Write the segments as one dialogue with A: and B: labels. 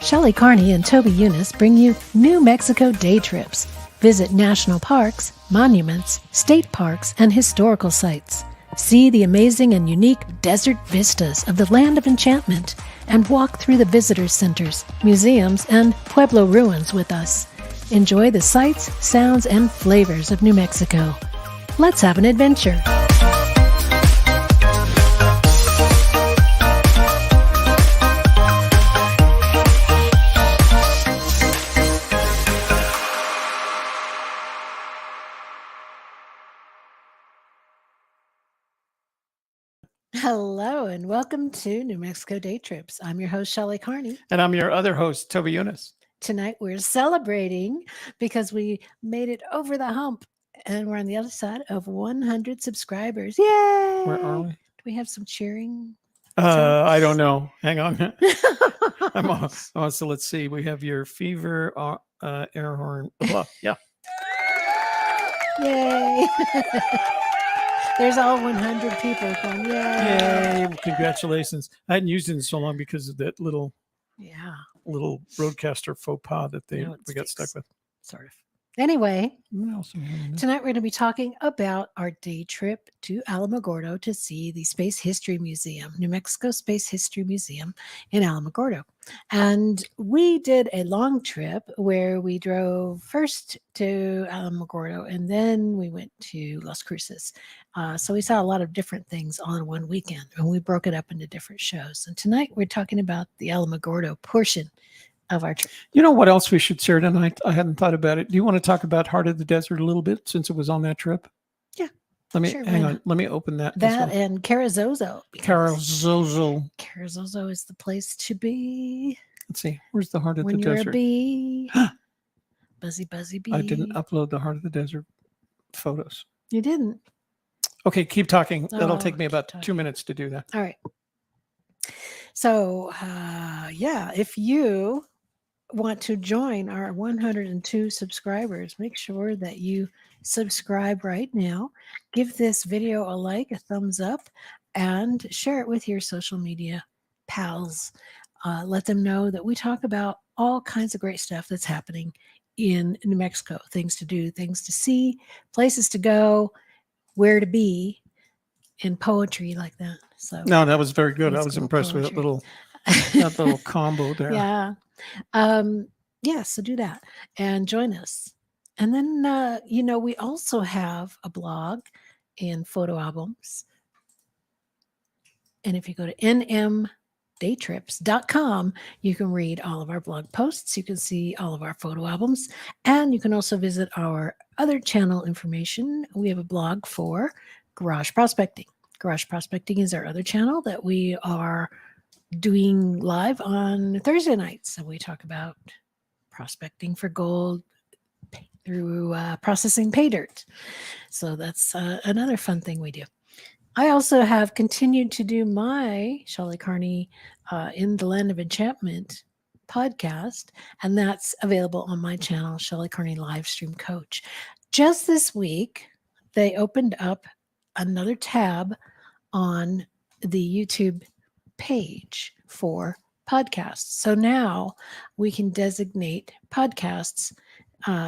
A: Shelley Carney and Toby Eunice bring you New Mexico day trips. Visit national parks, monuments, state parks, and historical sites. See the amazing and unique desert vistas of the Land of Enchantment and walk through the visitor centers, museums, and Pueblo ruins with us. Enjoy the sights, sounds, and flavors of New Mexico. Let's have an adventure. Hello and welcome to New Mexico Day Trips. I'm your host, Shelley Carney.
B: And I'm your other host, Toby Eunice.
A: Tonight we're celebrating because we made it over the hump and we're on the other side of 100 subscribers. Yay!
B: Where are we?
A: Do we have some cheering?
B: I don't know. Hang on. So let's see. We have your fever, air horn. Blah. Yeah.
A: Yay! There's all 100 people going, yay!
B: Yay! Congratulations! I hadn't used it in so long because of that little broadcaster faux pas that we got stuck with.
A: Sort of. Anyway,
B: tonight
A: we're going to be talking about our day trip to Alamogordo to see the Space History Museum, New Mexico Space History Museum in Alamogordo. And we did a long trip where we drove first to Alamogordo and then we went to Las Cruces. So we saw a lot of different things on one weekend and we broke it up into different shows. And tonight we're talking about the Alamogordo portion of our trip.
B: You know what else we should share tonight? I hadn't thought about it. Do you want to talk about Heart of the Desert a little bit since it was on that trip?
A: Yeah.
B: Hang on. Let me open that.
A: That and Carrizozo.
B: Carrizozo
A: is the place to be.
B: Let's see. Where's the Heart of the
A: when you're
B: Desert?
A: A bee. Buzzy bee.
B: I didn't upload the Heart of the Desert photos.
A: You didn't?
B: Okay, keep talking. That'll take me about 2 minutes to do that.
A: All right. So, if you want to join our 102 subscribers, make sure that you subscribe right now. Give this video a like, a thumbs up, and share it with your social media pals. Let them know that we talk about all kinds of great stuff that's happening in New Mexico. Things to do, things to see, places to go, where to be, and poetry like that. So
B: no, that was very good. I was impressed with that little combo there.
A: Yeah. So do that and join us. And then, we also have a blog and photo albums. And if you go to nmdaytrips.com, you can read all of our blog posts. You can see all of our photo albums. And you can also visit our other channel information. We have a blog for Garage Prospecting. Garage Prospecting is our other channel that we are doing live on Thursday nights. So we talk about prospecting for gold through processing pay dirt. So that's another fun thing we do. I also have continued to do my Shelley Carney in the Land of Enchantment podcast, and that's available on my channel, Shelley Carney Livestream Coach. Just this week, they opened up another tab on the YouTube page for podcasts. So now we can designate podcasts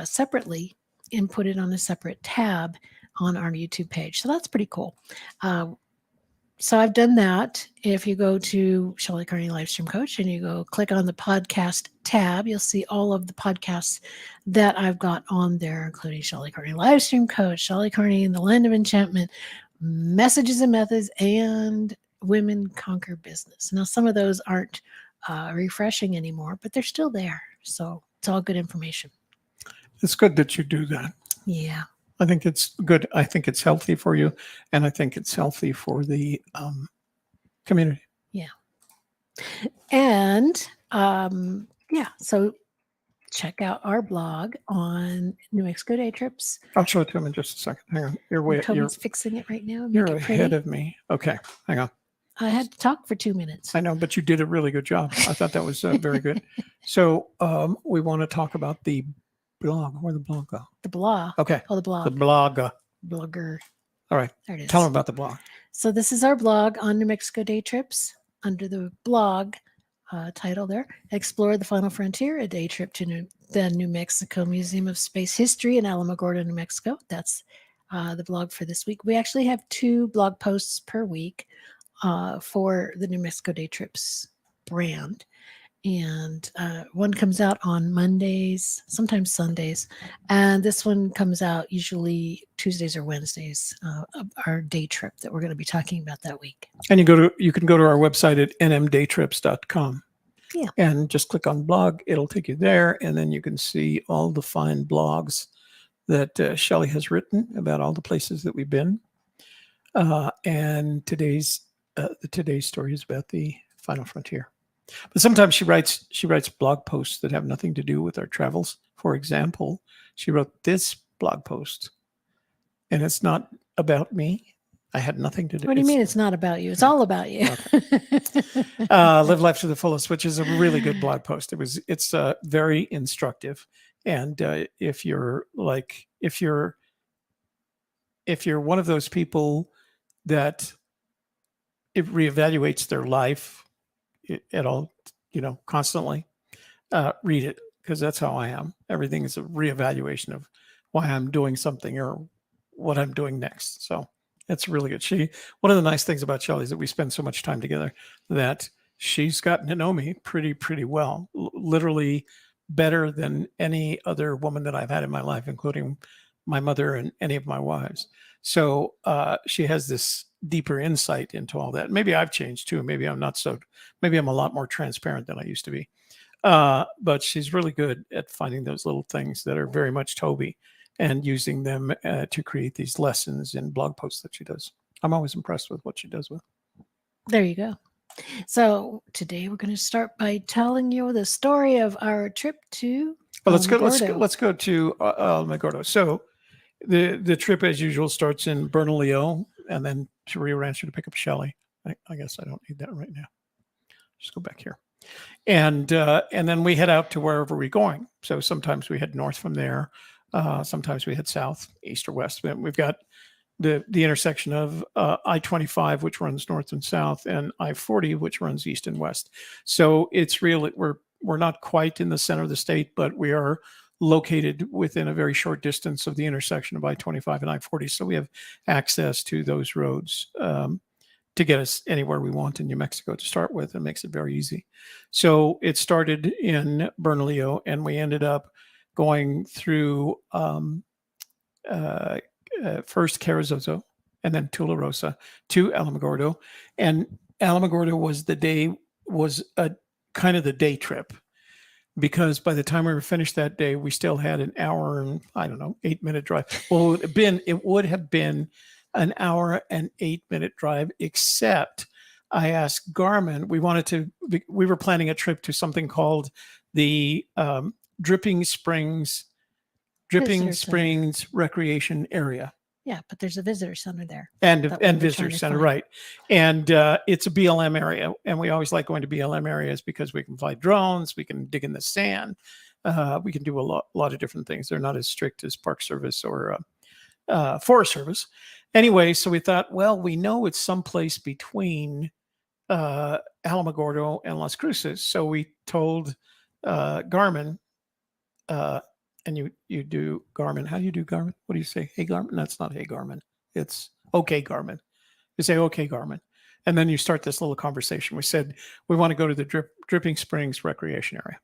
A: separately and put it on a separate tab on our YouTube page. So that's pretty cool. So I've done that. If you go to Shelley Carney Livestream Coach and you go click on the podcast tab, you'll see all of the podcasts that I've got on there, including Shelley Carney Livestream Coach, Shelley Carney in the Land of Enchantment, Messages and Methods, and Women Conquer Business. Now, some of those aren't refreshing anymore, but they're still there. So it's all good information.
B: It's good that you do that.
A: Yeah.
B: I think it's good. I think it's healthy for you. And I think it's healthy for the community.
A: Yeah. And so check out our blog on New Mexico Day Trips.
B: I'll show it to him in just a second. Hang on.
A: Toby's fixing it right now.
B: You're ahead of me. Okay. Hang on.
A: I had to talk for 2 minutes.
B: I know, but you did a really good job. I thought that was very good. So we want to talk about the blog. Where'd the blog go?
A: The blog.
B: Okay.
A: Oh, the blog.
B: The blogger.
A: Blogger.
B: All right.
A: There it is.
B: Tell them about the blog.
A: So this is our blog on New Mexico Day Trips. Under the blog, title there. Explore the Final Frontier, a day trip to the New Mexico Museum of Space History in Alamogordo, New Mexico. That's the blog for this week. We actually have 2 blog posts per week for the New Mexico Day Trips brand. And one comes out on Mondays, sometimes Sundays, and this one comes out usually Tuesdays or Wednesdays of our day trip that we're going to be talking about that week.
B: And you can go to our website at nmdaytrips.com.
A: Yeah.
B: And just click on blog. It'll take you there, and then you can see all the fine blogs that Shelley has written about all the places that we've been. And today's story is about the Final Frontier. But sometimes she writes blog posts that have nothing to do with our travels. For example, she wrote this blog post, and it's not about me. I had nothing to do.
A: What do you mean it's not about you? It's all about you.
B: Okay. Live life to the fullest, which is a really good blog post. It's very instructive, and if you're one of those people that it reevaluates their life at all, constantly, read it, because that's how I am. Everything is a reevaluation of why I'm doing something or what I'm doing next. So it's really good. One of the nice things about Shelley is that we spend so much time together that she's gotten to know me pretty well, literally better than any other woman that I've had in my life, including my mother and any of my wives. So she has this deeper insight into all that. Maybe I've changed too. Maybe I'm a lot more transparent than I used to be. But she's really good at finding those little things that are very much Toby and using them to create these lessons in blog posts that she does. I'm always impressed with what she does with.
A: There you go. So today we're going to start by telling you the story of our trip to
B: Let's go to Alamogordo. So the trip, as usual, starts in Bernalillo and then to Rio Rancho to pick up Shelley. I guess I don't need that right now. Just go back here. And then we head out to wherever we're going. So sometimes we head north from there. Sometimes we head south, east, or west. We've got the intersection of I-25, which runs north and south, and I-40, which runs east and west. So it's really, we're not quite in the center of the state, but we are located within a very short distance of the intersection of I-25 and I-40. So we have access to those roads to get us anywhere we want in New Mexico to start with. It makes it very easy. So it started in Bernalillo, and we ended up going through first Carrizozo and then Tularosa to Alamogordo. And Alamogordo was a kind of the day trip, because by the time we were finished that day, we still had an hour and 8-minute drive. Well, it would have been an hour and 8-minute drive, except I asked Garmin, we were planning a trip to something called the Dripping Springs Recreation Area.
A: Yeah, but there's a visitor center there.
B: And visitor center, right. And it's a BLM area. And we always like going to BLM areas because we can fly drones, we can dig in the sand, we can do a lot of different things. They're not as strict as Park Service or Forest Service. Anyway, so we thought, well, we know it's someplace between Alamogordo and Las Cruces. So we told Garmin, and you do Garmin. How do you do Garmin? What do you say? Hey, Garmin? That's not hey, Garmin. It's okay, Garmin. You say, okay, Garmin. And then you start this little conversation. We said, we want to go to the Dripping Springs Recreation Area.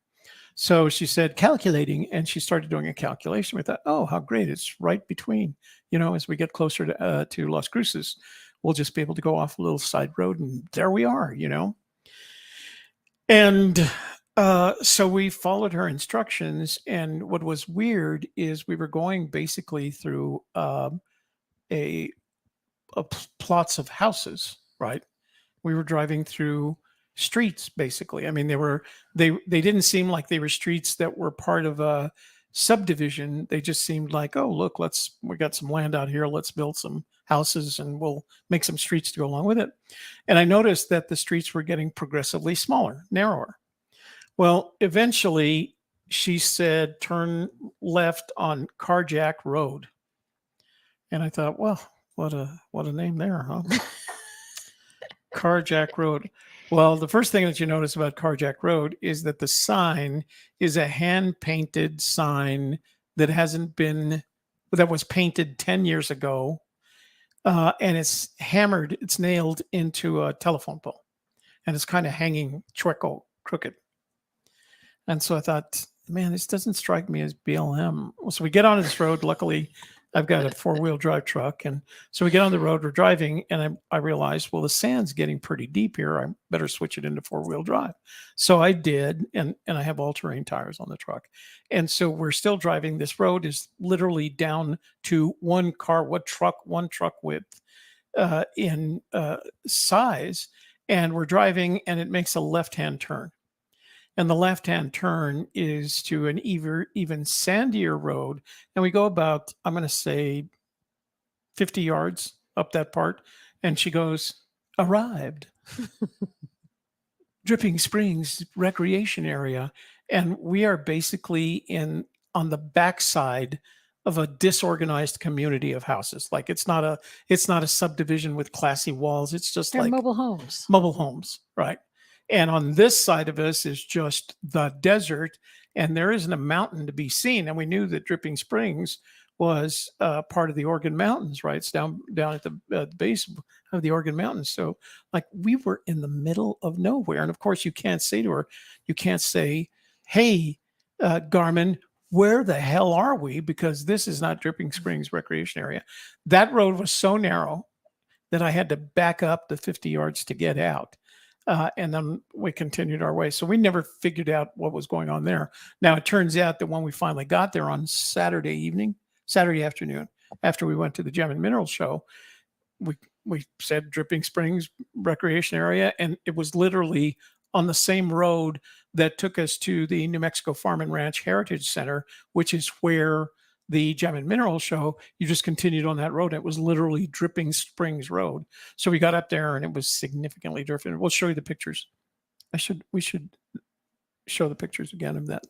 B: So she said, calculating, and she started doing a calculation. We thought, oh, how great. It's right between, as we get closer to Las Cruces, we'll just be able to go off a little side road, and there we are, And so we followed her instructions, and what was weird is we were going basically through plots of houses, right? We were driving through streets, basically. I mean, they didn't seem like they were streets that were part of a subdivision. They just seemed like, oh, look, we got some land out here. Let's build some houses and we'll make some streets to go along with it. And I noticed that the streets were getting progressively smaller, narrower. Well, eventually she said, turn left on Carjack Road. And I thought, well, what a name there, huh? Carjack Road. Well, the first thing that you notice about Carjack Road is that the sign is a hand-painted sign that was painted 10 years ago, and it's hammered, it's nailed into a telephone pole, and it's kind of hanging crooked. And so I thought, man, this doesn't strike me as BLM. So we get onto this road. Luckily, I've got a 4-wheel drive truck. And so we get on the road, we're driving, and I realized, well, the sand's getting pretty deep here. I better switch it into 4-wheel drive. So I did, and I have all-terrain tires on the truck. And so we're still driving. This road is literally down to one truck width in size. And we're driving, and it makes a left-hand turn. And the left-hand turn is to an even sandier road. And we go about, I'm going to say, 50 yards up that part. And she goes, arrived. Dripping Springs Recreation Area. And we are basically on the backside of a disorganized community of houses. Like it's not a subdivision with classy walls. It's just
A: They're
B: like
A: mobile homes,
B: right? And on this side of us is just the desert, and there isn't a mountain to be seen. And we knew that Dripping Springs was part of the Organ Mountains, right? It's down at the base of the Organ Mountains. So, like, we were in the middle of nowhere. And of course, you can't say, "Hey, Garmin, where the hell are we?" Because this is not Dripping Springs Recreation Area. That road was so narrow that I had to back up the 50 yards to get out. And then we continued our way. So we never figured out what was going on there. Now, it turns out that when we finally got there on Saturday afternoon, after we went to the Gem and Mineral Show, we said Dripping Springs Recreation Area, and it was literally on the same road that took us to the New Mexico Farm and Ranch Heritage Center, which is where the Gem and Mineral Show, you just continued on that road. It was literally Dripping Springs Road. So we got up there and it was significantly different. We'll show you the pictures. We should show the pictures again of that.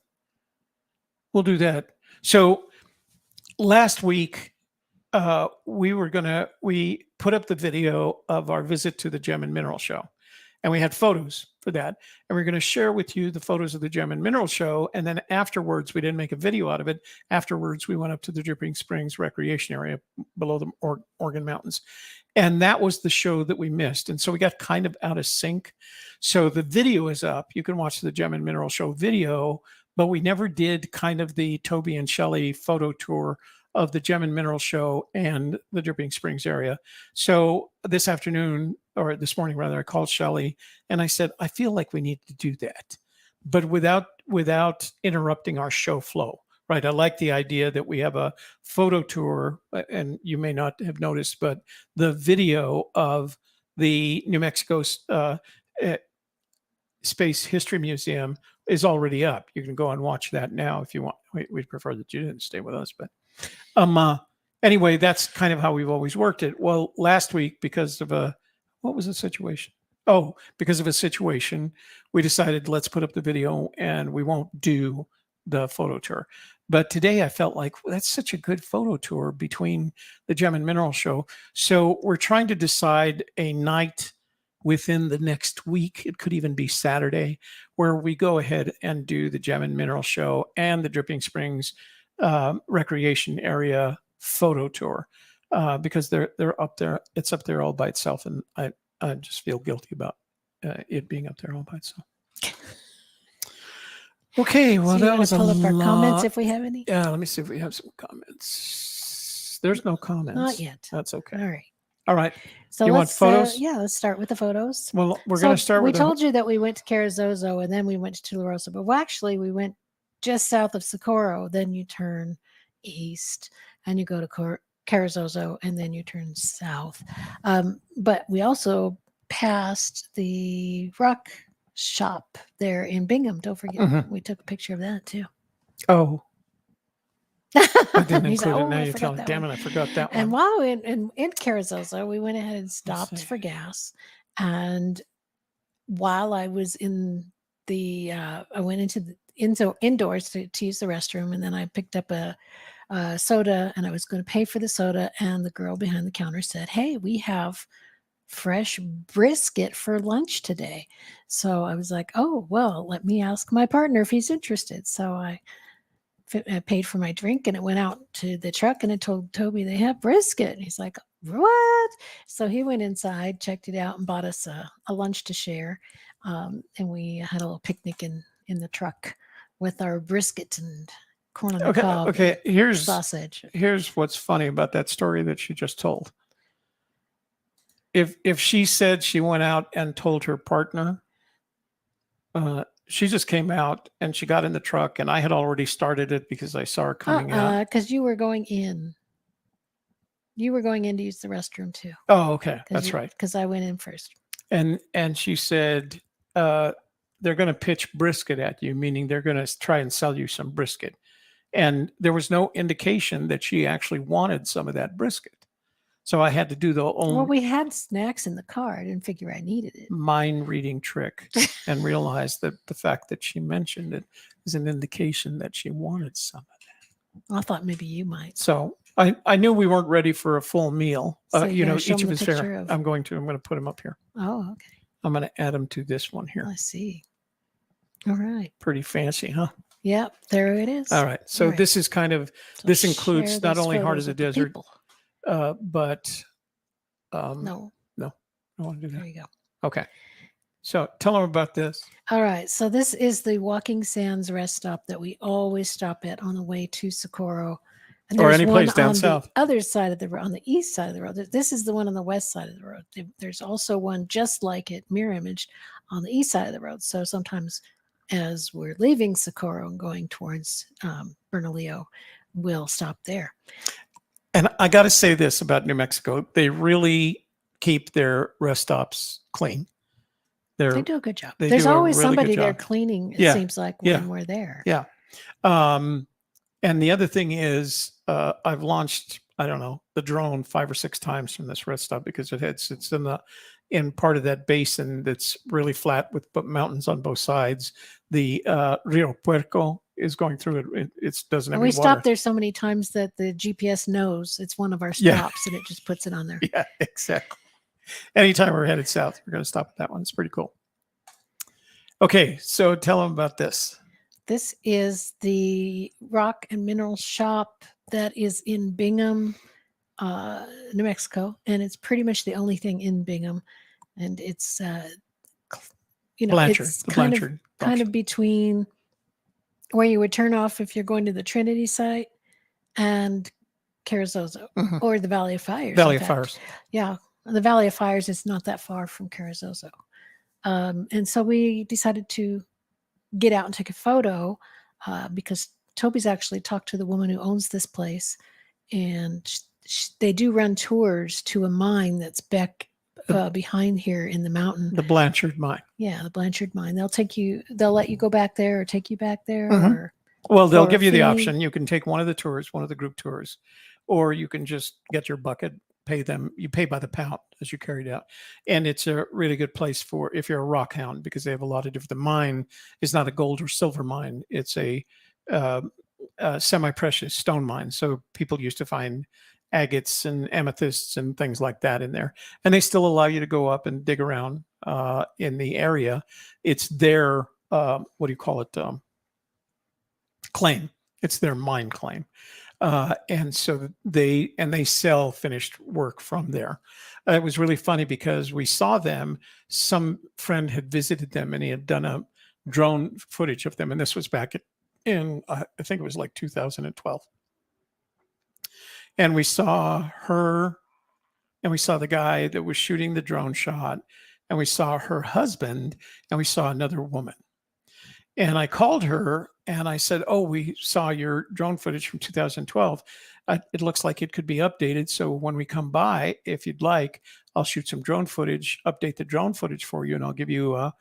B: We'll do that. So last week, we put up the video of our visit to the Gem and Mineral Show. And we had photos for that. And we're going to share with you the photos of the Gem and Mineral Show. And then afterwards, we didn't make a video out of it. Afterwards, we went up to the Dripping Springs Recreation Area below the Organ Mountains. And that was the show that we missed. And so we got kind of out of sync. So the video is up. You can watch the Gem and Mineral Show video, but we never did kind of the Toby and Shelley photo tour of the Gem and Mineral Show and the Dripping Springs area. So this afternoon, or this morning rather, I called Shelley and I said, I feel like we need to do that, but without interrupting our show flow, right? I like the idea that we have a photo tour, and you may not have noticed, but the video of the New Mexico Space History Museum is already up. You can go and watch that now if you want. We'd prefer that you didn't stay with us, but anyway, that's kind of how we've always worked it. Well, last week, because of what was the situation? Oh, because of a situation, we decided let's put up the video and we won't do the photo tour. But today I felt like that's such a good photo tour between the Gem and Mineral Show. So we're trying to decide a night within the next week. It could even be Saturday, where we go ahead and do the Gem and Mineral Show and the Dripping Springs Recreation Area photo tour, because they're up there. It's up there all by itself, and I just feel guilty about it being up there all by itself. Okay, well,
A: so
B: that was
A: pull
B: a
A: up our
B: lot.
A: Comments if we have any.
B: Yeah, let me see if we have some comments. There's no comments.
A: Not yet.
B: That's okay.
A: All right.
B: All right.
A: So
B: you want photos?
A: Yeah, let's start with the photos.
B: Well, we're going to start with.
A: We told you that we went to Carrizozo and then we went to Tularosa, but actually we went just south of Socorro. Then you turn east and you go to Carrizozo, and then you turn south. But we also passed the rock shop there in Bingham. Don't forget, we took a picture of that too.
B: Oh, I didn't
A: He said,
B: include it.
A: "Oh,
B: Now
A: I
B: you're
A: forgot
B: telling.
A: that
B: Damn
A: one."
B: it, I forgot that one.
A: And while in Carrizozo, we went ahead and stopped for gas. And while I was in the, I went into the indoors to use the restroom, and then I picked up a soda, and I was going to pay for the soda. And the girl behind the counter said, "Hey, we have fresh brisket for lunch today. So I was like, oh, well, let me ask my partner if he's interested. So I paid for my drink and it went out to the truck and it told Toby they have brisket. And he's like, what? So he went inside, checked it out, and bought us a lunch to share. And we had a little picnic in the truck with our brisket and corn on the cob
B: Okay.
A: and sausage.
B: Here's what's funny about that story that she just told. If she said she went out and told her partner, she just came out and she got in the truck and I had already started it because I saw her coming out.
A: Because you were going in. You were going in to use the restroom too.
B: Oh, okay. That's right.
A: Because I went in first.
B: And she said, they're going to pitch brisket at you, meaning they're going to try and sell you some brisket. And there was no indication that she actually wanted some of that brisket. So I had to do the only.
A: Well, we had snacks in the car. I didn't figure I needed it.
B: Mind reading trick and realized that the fact that she mentioned it is an indication that she wanted some of that.
A: I thought maybe you might.
B: So I knew we weren't ready for a full meal.
A: So
B: each of his fare. I'm going to put him up here.
A: Oh, okay.
B: I'm going to add him to this one here.
A: I see. All right.
B: Pretty fancy, huh?
A: Yep. There it is.
B: All right. So this is kind of, this includes not only Heart of the Desert, but
A: no.
B: I want to do that.
A: There you go.
B: Okay. So tell them about this.
A: All right. So this is the Walking Sands rest stop that we always stop at on the way to Socorro. And
B: or any place down south.
A: The other side of the road, on the east side of the road. This is the one on the west side of the road. There's also one just like it, mirror image, on the east side of the road. So sometimes as we're leaving Socorro and going towards Bernalillo, we'll stop there.
B: And I got to say this about New Mexico. They really keep their rest stops clean.
A: They do a good job. There's always somebody there cleaning, it seems like, when we're there.
B: Yeah. And the other thing is, I've launched, I don't know, the drone 5 or 6 times from this rest stop because it's in part of that basin that's really flat with mountains on both sides. The Rio Puerco is going through it. It doesn't have any water.
A: We stopped there so many times that the GPS knows it's one of our stops and it just puts it on there.
B: Yeah, exactly. Anytime we're headed south, we're going to stop at that one. It's pretty cool. Okay, so tell them about this.
A: This is the rock and mineral shop that is in Bingham, New Mexico, and it's pretty much the only thing in Bingham. And it's,
B: Blanchard,
A: it's kind of between where you would turn off if you're going to the Trinity site and Carrizozo, or the Valley of Fires.
B: Valley of Fires.
A: Yeah, the Valley of Fires is not that far from Carrizozo. And so we decided to get out and take a photo because Toby's actually talked to the woman who owns this place, and they do run tours to a mine that's back behind here in the mountain.
B: The Blanchard mine.
A: Yeah, the Blanchard mine. They'll let you go back there or take you back there.
B: Well, they'll give you the option. You can take one of the tours, one of the group tours, or you can just get your bucket, pay them. You pay by the pound as you carry it out. And it's a really good place for if you're a rock hound, because they have a lot of different. The mine is not a gold or silver mine. It's a semi-precious stone mine. So people used to find agates and amethysts and things like that in there. And they still allow you to go up and dig around in the area. It's their, what do you call it? Claim. It's their mine claim. And so they sell finished work from there. It was really funny because we saw them. Some friend had visited them and he had done a drone footage of them. And this was back in I think it was like 2012. And we saw her and we saw the guy that was shooting the drone shot, and we saw her husband, and we saw another woman. And I called her and I said, oh, we saw your drone footage from 2012. It looks like it could be updated. So when we come by, if you'd like, I'll shoot some drone footage, update the drone footage for you, and I'll give you a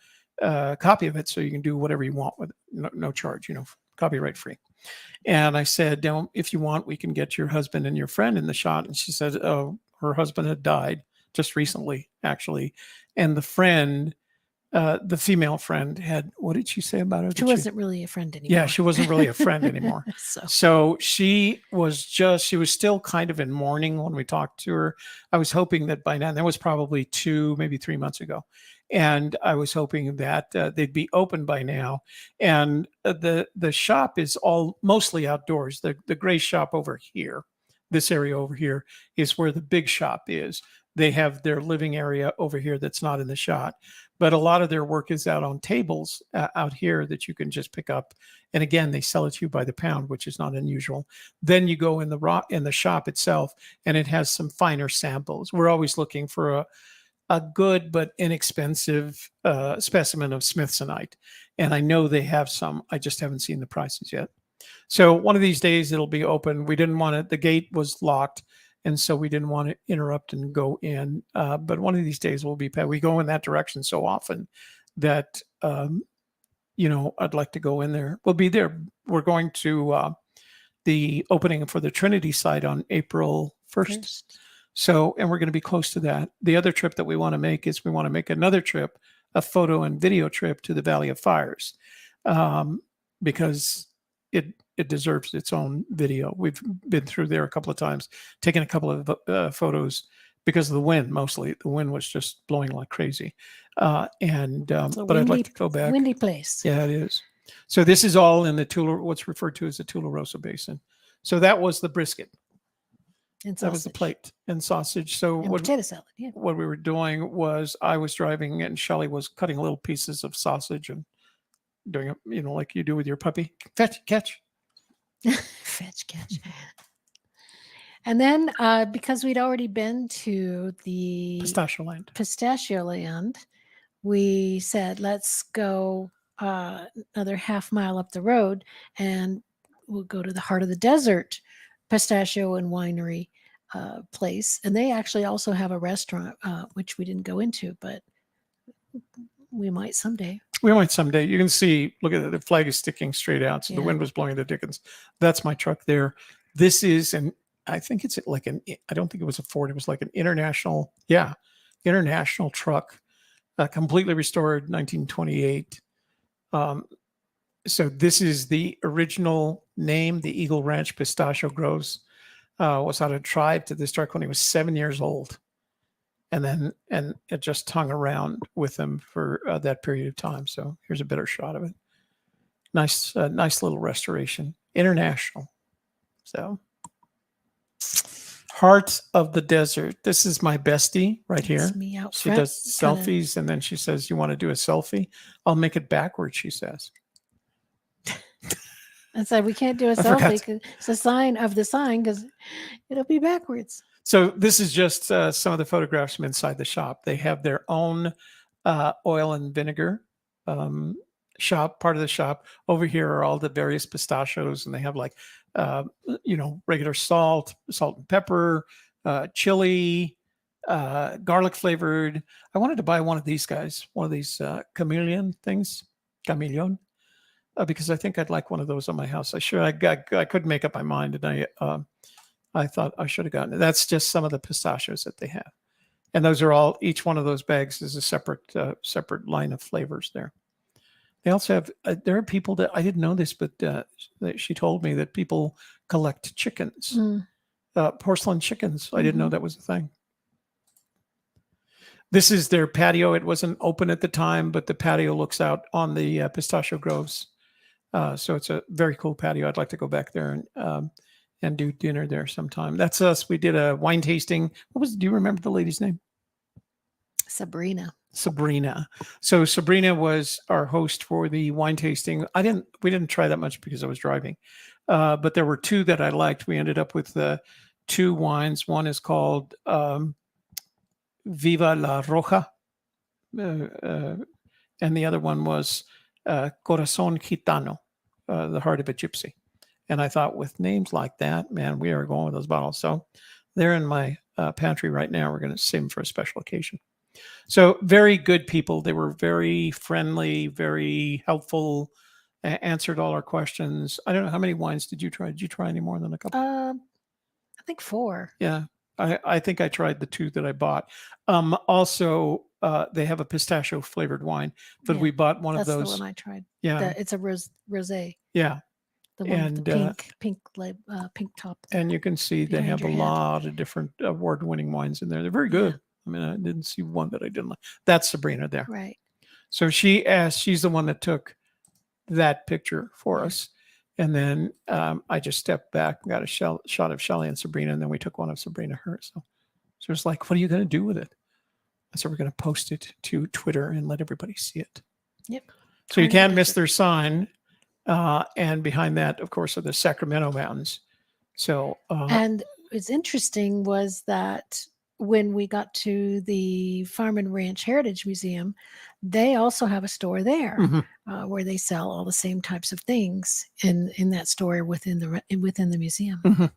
B: copy of it so you can do whatever you want with it. No charge, copyright free. And I said, if you want, we can get your husband and your friend in the shot. And she said, oh, her husband had died just recently, actually. And the friend the female friend had, what did she say about her?
A: She wasn't really a friend anymore.
B: Yeah, she wasn't really a friend anymore.
A: So
B: So she was still kind of in mourning when we talked to her. I was hoping that by now, that was probably 2, maybe 3 months ago. And I was hoping that they'd be open by now. And the shop is all mostly outdoors. The gray shop over here, this area over here, is where the big shop is. They have their living area over here that's not in the shot, but a lot of their work is out on tables out here that you can just pick up. And again, they sell it to you by the pound, which is not unusual. Then you go in the shop itself, and it has some finer samples. We're always looking for a good but inexpensive specimen of Smithsonite, and I know they have some. I just haven't seen the prices yet. So one of these days it'll be open. We didn't want it. The gate was locked, and so we didn't want to interrupt and go in. But one of these days we'll be. We go in that direction so often that I'd like to go in there. We'll be there. We're going to the opening for the Trinity site on April 1st. So, and we're going to be close to that. The other trip that we want to make is we want to make another trip, a photo and video trip to the Valley of Fires, because it deserves its own video. We've been through there a couple of times, taken a couple of photos because of the wind. Mostly, the wind was just blowing like crazy, but I'd like to go back.
A: Windy place.
B: Yeah, it is. So this is all in the what's referred to as the Tularosa Basin. So that was the brisket.
A: And
B: that was the plate and sausage. So
A: and potato salad. Yeah.
B: What we were doing was I was driving and Shelley was cutting little pieces of sausage and doing it, like you do with your puppy. Fetch, catch.
A: Fetch, catch. And then because we'd already been to the Pistachio Land, we said, let's go another half mile up the road and we'll go to the Heart of the Desert Pistachio and Winery place. And they actually also have a restaurant, which we didn't go into, but we might someday.
B: You can see, look at it, the flag is sticking straight out. So the wind was blowing the dickens. That's my truck there. This is I think it's like I don't think it was a Ford. It was like an international truck, completely restored, 1928. So this is the original name, the Eagle Ranch Pistachio Groves. Was out of tribe to this truck when he was 7 years old. And it just hung around with him for that period of time. So here's a better shot of it. Nice little restoration. International. So Heart of the Desert. This is my bestie right here.
A: Me out
B: she does selfies and then she says, you want to do a selfie? I'll make it backwards, she says.
A: I said, we can't do a selfie because it's a sign of the sign because it'll be backwards.
B: So this is just some of the photographs from inside the shop. They have their own oil and vinegar shop, part of the shop. Over here are all the various pistachios, and they have like, regular salt and pepper, chili, garlic flavored. I wanted to buy one of these guys, one of these chameleon things, because I think I'd like one of those on my house. I couldn't make up my mind, and I thought I should have gotten it. That's just some of the pistachios that they have, and those are all. Each one of those bags is a separate line of flavors there. They also have. There are people that I didn't know this, but she told me that people collect chickens, porcelain chickens. I didn't know that was a thing. This is their patio. It wasn't open at the time, but the patio looks out on the pistachio groves. So it's a very cool patio. I'd like to go back there and do dinner there sometime. That's us. We did a wine tasting. Do you remember the lady's name?
A: Sabrina.
B: So Sabrina was our host for the wine tasting. We didn't try that much because I was driving. But there were two that I liked. We ended up with two wines. One is called Viva la Roja. And the other one was Corazón Gitano, the heart of a gypsy. And I thought, with names like that, man, we are going with those bottles. So they're in my pantry right now. We're going to save them for a special occasion. So very good people. They were very friendly, very helpful, answered all our questions. I don't know, how many wines did you try? Did you try any more than a couple?
A: I think 4.
B: Yeah. I think I tried the 2 that I bought. Also, they have a pistachio flavored wine, but
A: Yeah,
B: we bought one of
A: that's the
B: those.
A: one I tried.
B: Yeah,
A: It's a rosé,
B: yeah,
A: the one with the
B: and
A: pink top.
B: and you can see they
A: behind
B: have a
A: your head.
B: lot of different award-winning wines in there. They're very
A: Yeah.
B: good. I mean, I didn't see one that I didn't like. That's Sabrina there.
A: Right.
B: So she's the one that took that picture for
A: Yeah.
B: us. And then I just stepped back and got a shot of Shelley and Sabrina, and then we took one of Sabrina her. So it's like, what are you going to do with it? I said, we're going to post it to Twitter and let everybody see it.
A: Yep.
B: So you
A: Heart of the
B: can't miss
A: desert.
B: their sign. And behind that, of course, are the Sacramento Mountains. So
A: And what's interesting was that when we got to the Farm and Ranch Heritage Museum, they also have a store there
B: mhm.
A: where they sell all the same types of things in that store within the museum.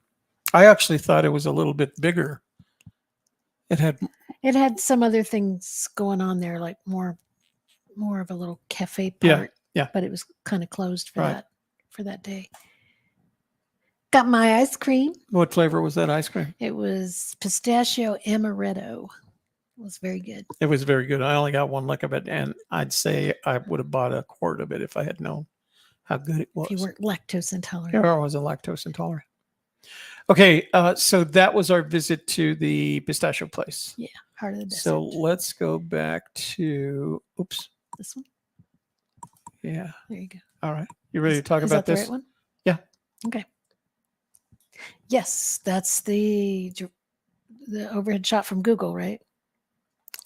B: I actually thought it was a little bit bigger. It had
A: some other things going on there, like more of a little cafe
B: Yeah,
A: part.
B: yeah.
A: But it was kind of closed for
B: Right.
A: that day. Got my ice cream.
B: What flavor was that ice cream?
A: It was pistachio amaretto. It was very good.
B: It was very good. I only got one lick of it, and I'd say I would have bought a quart of it if I had known how good it was.
A: If you weren't lactose intolerant.
B: Yeah, I was a lactose intolerant. Okay, so that was our visit to the pistachio place.
A: Yeah, Heart of the Desert.
B: So let's go back to,
A: This one?
B: Yeah.
A: There you go.
B: All right. You ready to talk
A: Is
B: about
A: that
B: this?
A: the right one?
B: Yeah.
A: Okay. Yes, that's the overhead shot from Google, right?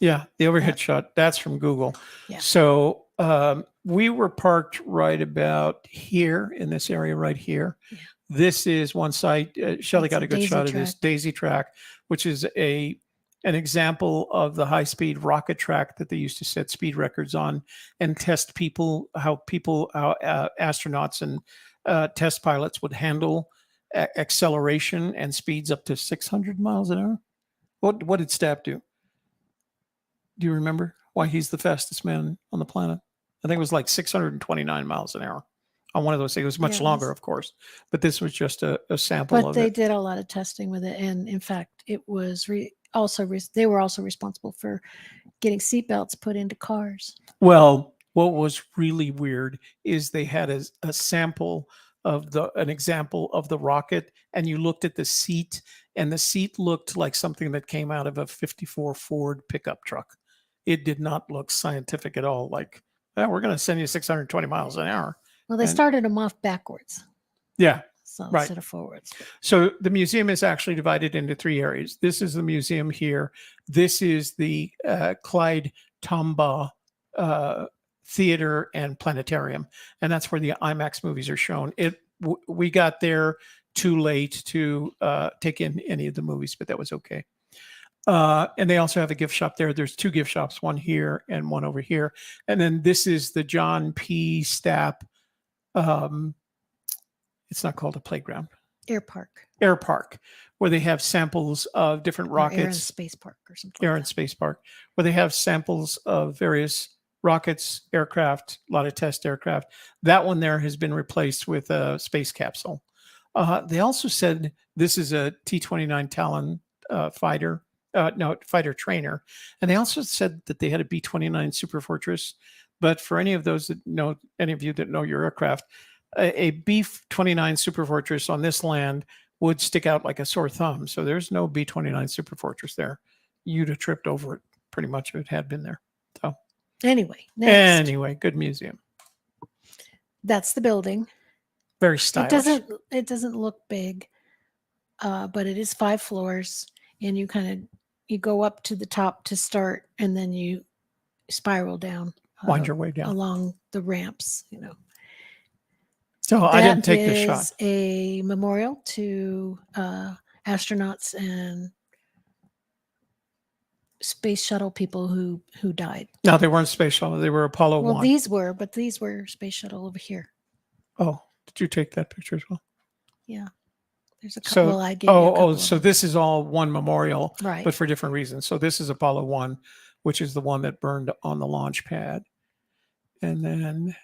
B: Yeah, the overhead shot. That's from Google.
A: Yeah.
B: So we were parked right about here in this area right here.
A: Yeah.
B: This is one site. Shelley
A: It's
B: got
A: a
B: a good
A: daisy
B: shot of
A: track.
B: this daisy track, which is an example of the high-speed rocket track that they used to set speed records on and test how astronauts and test pilots would handle acceleration and speeds up to 600 miles an hour. What did Stapp do? Do you remember why he's the fastest man on the planet? I think it was like 629 miles an hour on one of those things. It was much longer, of course, but this was just a sample
A: But
B: of
A: they
B: it.
A: did a lot of testing with it, and in fact, it was they were also responsible for getting seatbelts put into cars.
B: Well, what was really weird is they had a sample of an example of the rocket, and you looked at the seat, and the seat looked like something that came out of a 54 Ford pickup truck. It did not look scientific at all. Like, we're going to send you 620 miles an hour.
A: Well, they started them off backwards.
B: Yeah.
A: So
B: Right.
A: instead of forwards.
B: So the museum is actually divided into 3 areas. This is the museum here. This is the Clyde Tombaugh Theater and Planetarium, and that's where the IMAX movies are shown. We got there too late to take in any of the movies, but that was okay. And they also have a gift shop there. There's 2 gift shops, one here and one over here. And then this is the John P. Stapp. It's not called a playground.
A: Air Park.
B: Air Park, where they have samples of different rockets.
A: Or Air and Space Park or something.
B: Air and Space Park, where they have samples of various rockets, aircraft, a lot of test aircraft. That one there has been replaced with a space capsule. They also said this is a T-29 Talon fighter trainer. And they also said that they had a B-29 Super Fortress. But for any of those that know, any of you that know your aircraft, a B-29 Super Fortress on this land would stick out like a sore thumb. So there's no B-29 Super Fortress there. You'd have tripped over it pretty much if it had been there. So
A: anyway, next.
B: Good museum.
A: That's the building.
B: Very stylish.
A: It doesn't look big, but it is 5 floors, and you go up to the top to start, and then you spiral down.
B: Wind your way down
A: along the ramps.
B: So I didn't take the shot.
A: That is a memorial to astronauts and space shuttle people who died.
B: No, they weren't space shuttle. They were Apollo 1.
A: Well, these were space shuttle over here.
B: Oh, did you take that picture as well?
A: Yeah. There's a couple.
B: So this is all one memorial,
A: right?
B: But for different reasons. So this is Apollo 1, which is the one that burned on the launch pad. And then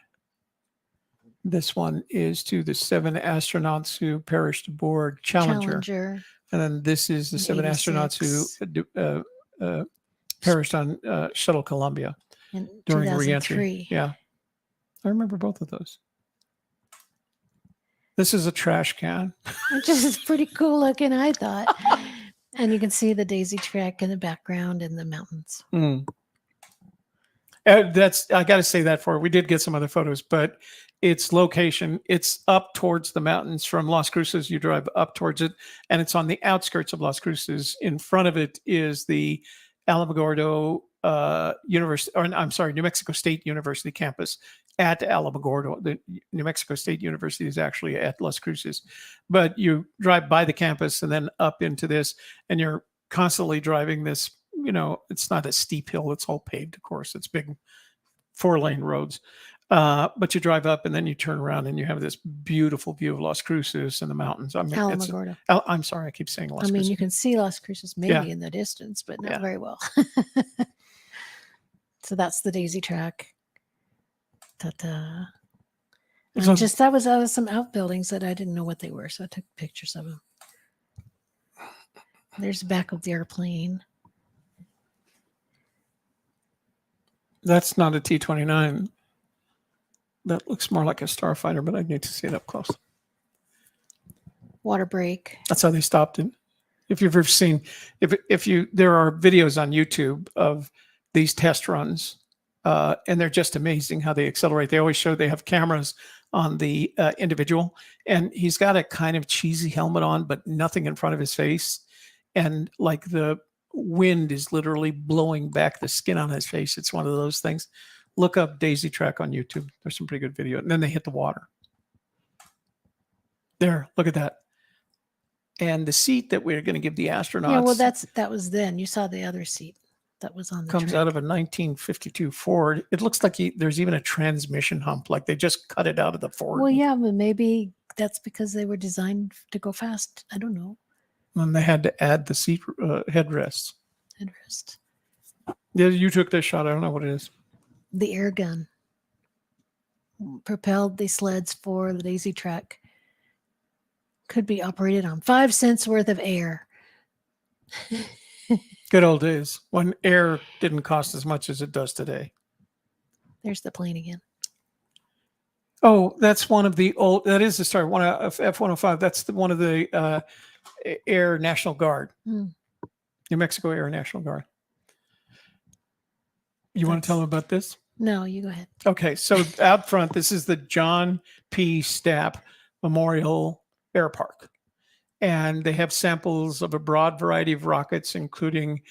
B: this one is to the 7 astronauts who perished aboard Challenger. And then this is the 7 astronauts who perished on Shuttle Columbia
A: in
B: during reentry.
A: 2003.
B: Yeah, I remember both of those. This is a trash can.
A: Which is pretty cool looking, I thought. And you can see the daisy track in the background and the mountains.
B: Mm. That's, I got to say that for it. We did get some other photos, but its location, it's up towards the mountains from Las Cruces. You drive up towards it, and it's on the outskirts of Las Cruces. In front of it is the Alamogordo University, or I'm sorry, New Mexico State University campus at Alamogordo. The New Mexico State University is actually at Las Cruces, but you drive by the campus and then up into this, and you're constantly driving this. You know, it's not a steep hill. It's all paved, of course. It's big 4-lane roads. But you drive up and then you turn around and you have this beautiful view of Las Cruces and the mountains. I mean,
A: Alamogordo.
B: I'm sorry, I keep saying Las
A: I mean,
B: Cruces.
A: you can see Las Cruces maybe in the distance, but not very well. So that's the daisy track. Ta-ta.
B: So-
A: Just that was some outbuildings that I didn't know what they were, so I took pictures of them. There's the back of the airplane.
B: That's not a T-29. That looks more like a starfighter, but I need to see it up close.
A: Water break.
B: That's how they stopped it. If you've ever seen, there are videos on YouTube of these test runs, and they're just amazing how they accelerate. They always show they have cameras on the individual, and he's got a kind of cheesy helmet on, but nothing in front of his face, and like the wind is literally blowing back the skin on his face. It's one of those things. Look up Daisy Track on YouTube. There's some pretty good video. And then they hit the water. There, look at that. And the seat that we're going to give the astronauts.
A: Yeah, well, that was then. You saw the other seat that was on the
B: comes
A: track.
B: out of a 1952 Ford. It looks like there's even a transmission hump, like they just cut it out of the Ford.
A: Well, yeah, but maybe that's because they were designed to go fast. I don't know.
B: And they had to add the seat headrests.
A: Headrest.
B: Yeah, you took this shot. I don't know what it is.
A: The air gun propelled the sleds for the daisy track. Could be operated on 5 cents worth of air.
B: Good old days when air didn't cost as much as it does today.
A: There's the plane again.
B: Oh, that's one of the old. That is the start. One of F-105. That's one of the Air National Guard, New Mexico Air National Guard. You want to tell them about this?
A: No, you go ahead.
B: Okay, so out front, this is the John P. Stapp Memorial Air Park. And they have samples of a broad variety of rockets, including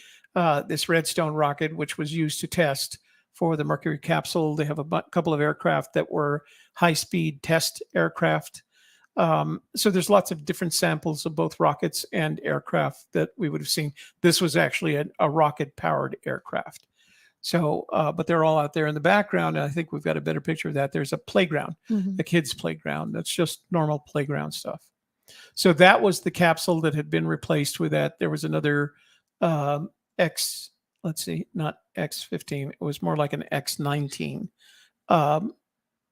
B: this Redstone rocket, which was used to test for the Mercury capsule. They have a couple of aircraft that were high-speed test aircraft. So there's lots of different samples of both rockets and aircraft that we would have seen. This was actually a rocket-powered aircraft. So, but they're all out there in the background. And I think we've got a better picture of that. There's a playground, a kid's playground. That's just normal playground stuff. So that was the capsule that had been replaced with that. There was another not X-15. It was more like an X-19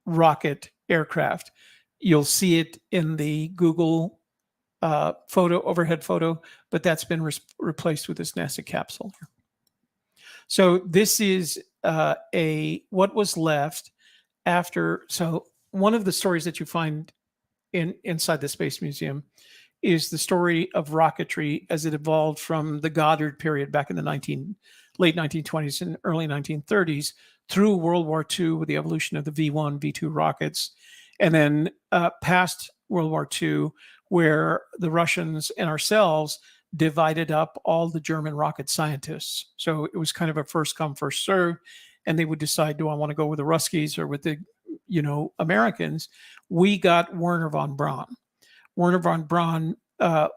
B: rocket aircraft. You'll see it in the Google overhead photo, but that's been replaced with this NASA capsule here. So this is what was left after. So one of the stories that you find inside the Space Museum is the story of rocketry as it evolved from the Goddard period back in the late 1920s and early 1930s through World War II with the evolution of the V-1, V-2 rockets, and then past World War II, where the Russians and ourselves divided up all the German rocket scientists. So it was kind of a first come, first serve, and they would decide, do I want to go with the Ruskies or with the Americans? We got Werner von Braun. Werner von Braun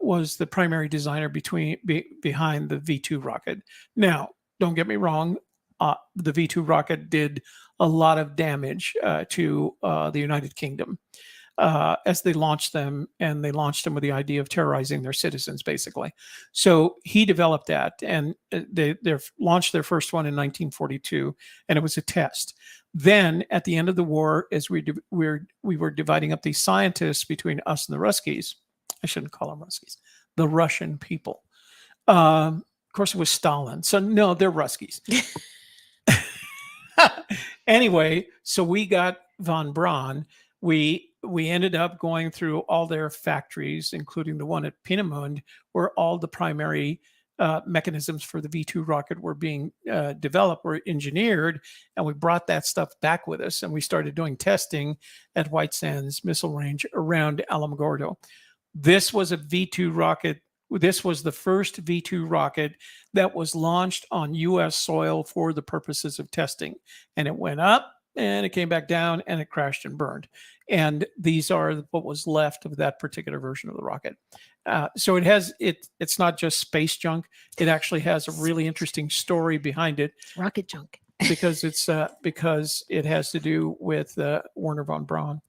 B: was the primary designer behind the V-2 rocket. Now, don't get me wrong, the V-2 rocket did a lot of damage to the United Kingdom as they launched them, and they launched them with the idea of terrorizing their citizens, basically. So he developed that, and they launched their first one in 1942, and it was a test. Then, at the end of the war, as we were dividing up these scientists between us and the Ruskies, I shouldn't call them Ruskies, the Russian people, course, it was Stalin. So no, they're Ruskies. Anyway, so we got von Braun. We ended up going through all their factories, including the one at Peenemünde, where all the primary mechanisms for the V2 rocket were being developed, were engineered, and we brought that stuff back with us, and we started doing testing at White Sands Missile Range around Alamogordo. This was a V2 rocket. This was the first V2 rocket that was launched on U.S. soil for the purposes of testing. And it went up and it came back down and it crashed and burned. And these are what was left of that particular version of the rocket. So it's not just space junk. It actually has a really interesting story behind it.
A: Rocket junk.
B: because it has to do with Werner von Braun.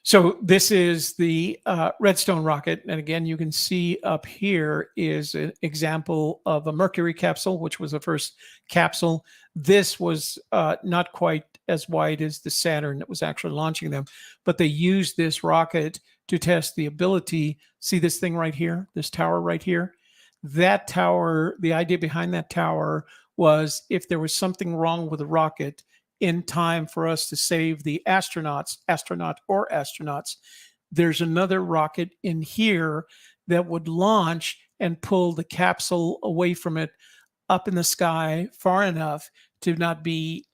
B: So this is the Redstone rocket. And again, you can see up here is an example of a Mercury capsule, which was the first capsule. This was not quite as wide as the Saturn that was actually launching them, but they used this rocket to test the ability. See this thing right here, this tower right here? That tower, the idea behind that tower was if there was something wrong with the rocket, in time for us to save the astronauts, there's another rocket in here that would launch and pull the capsule away from it up in the sky far enough to not be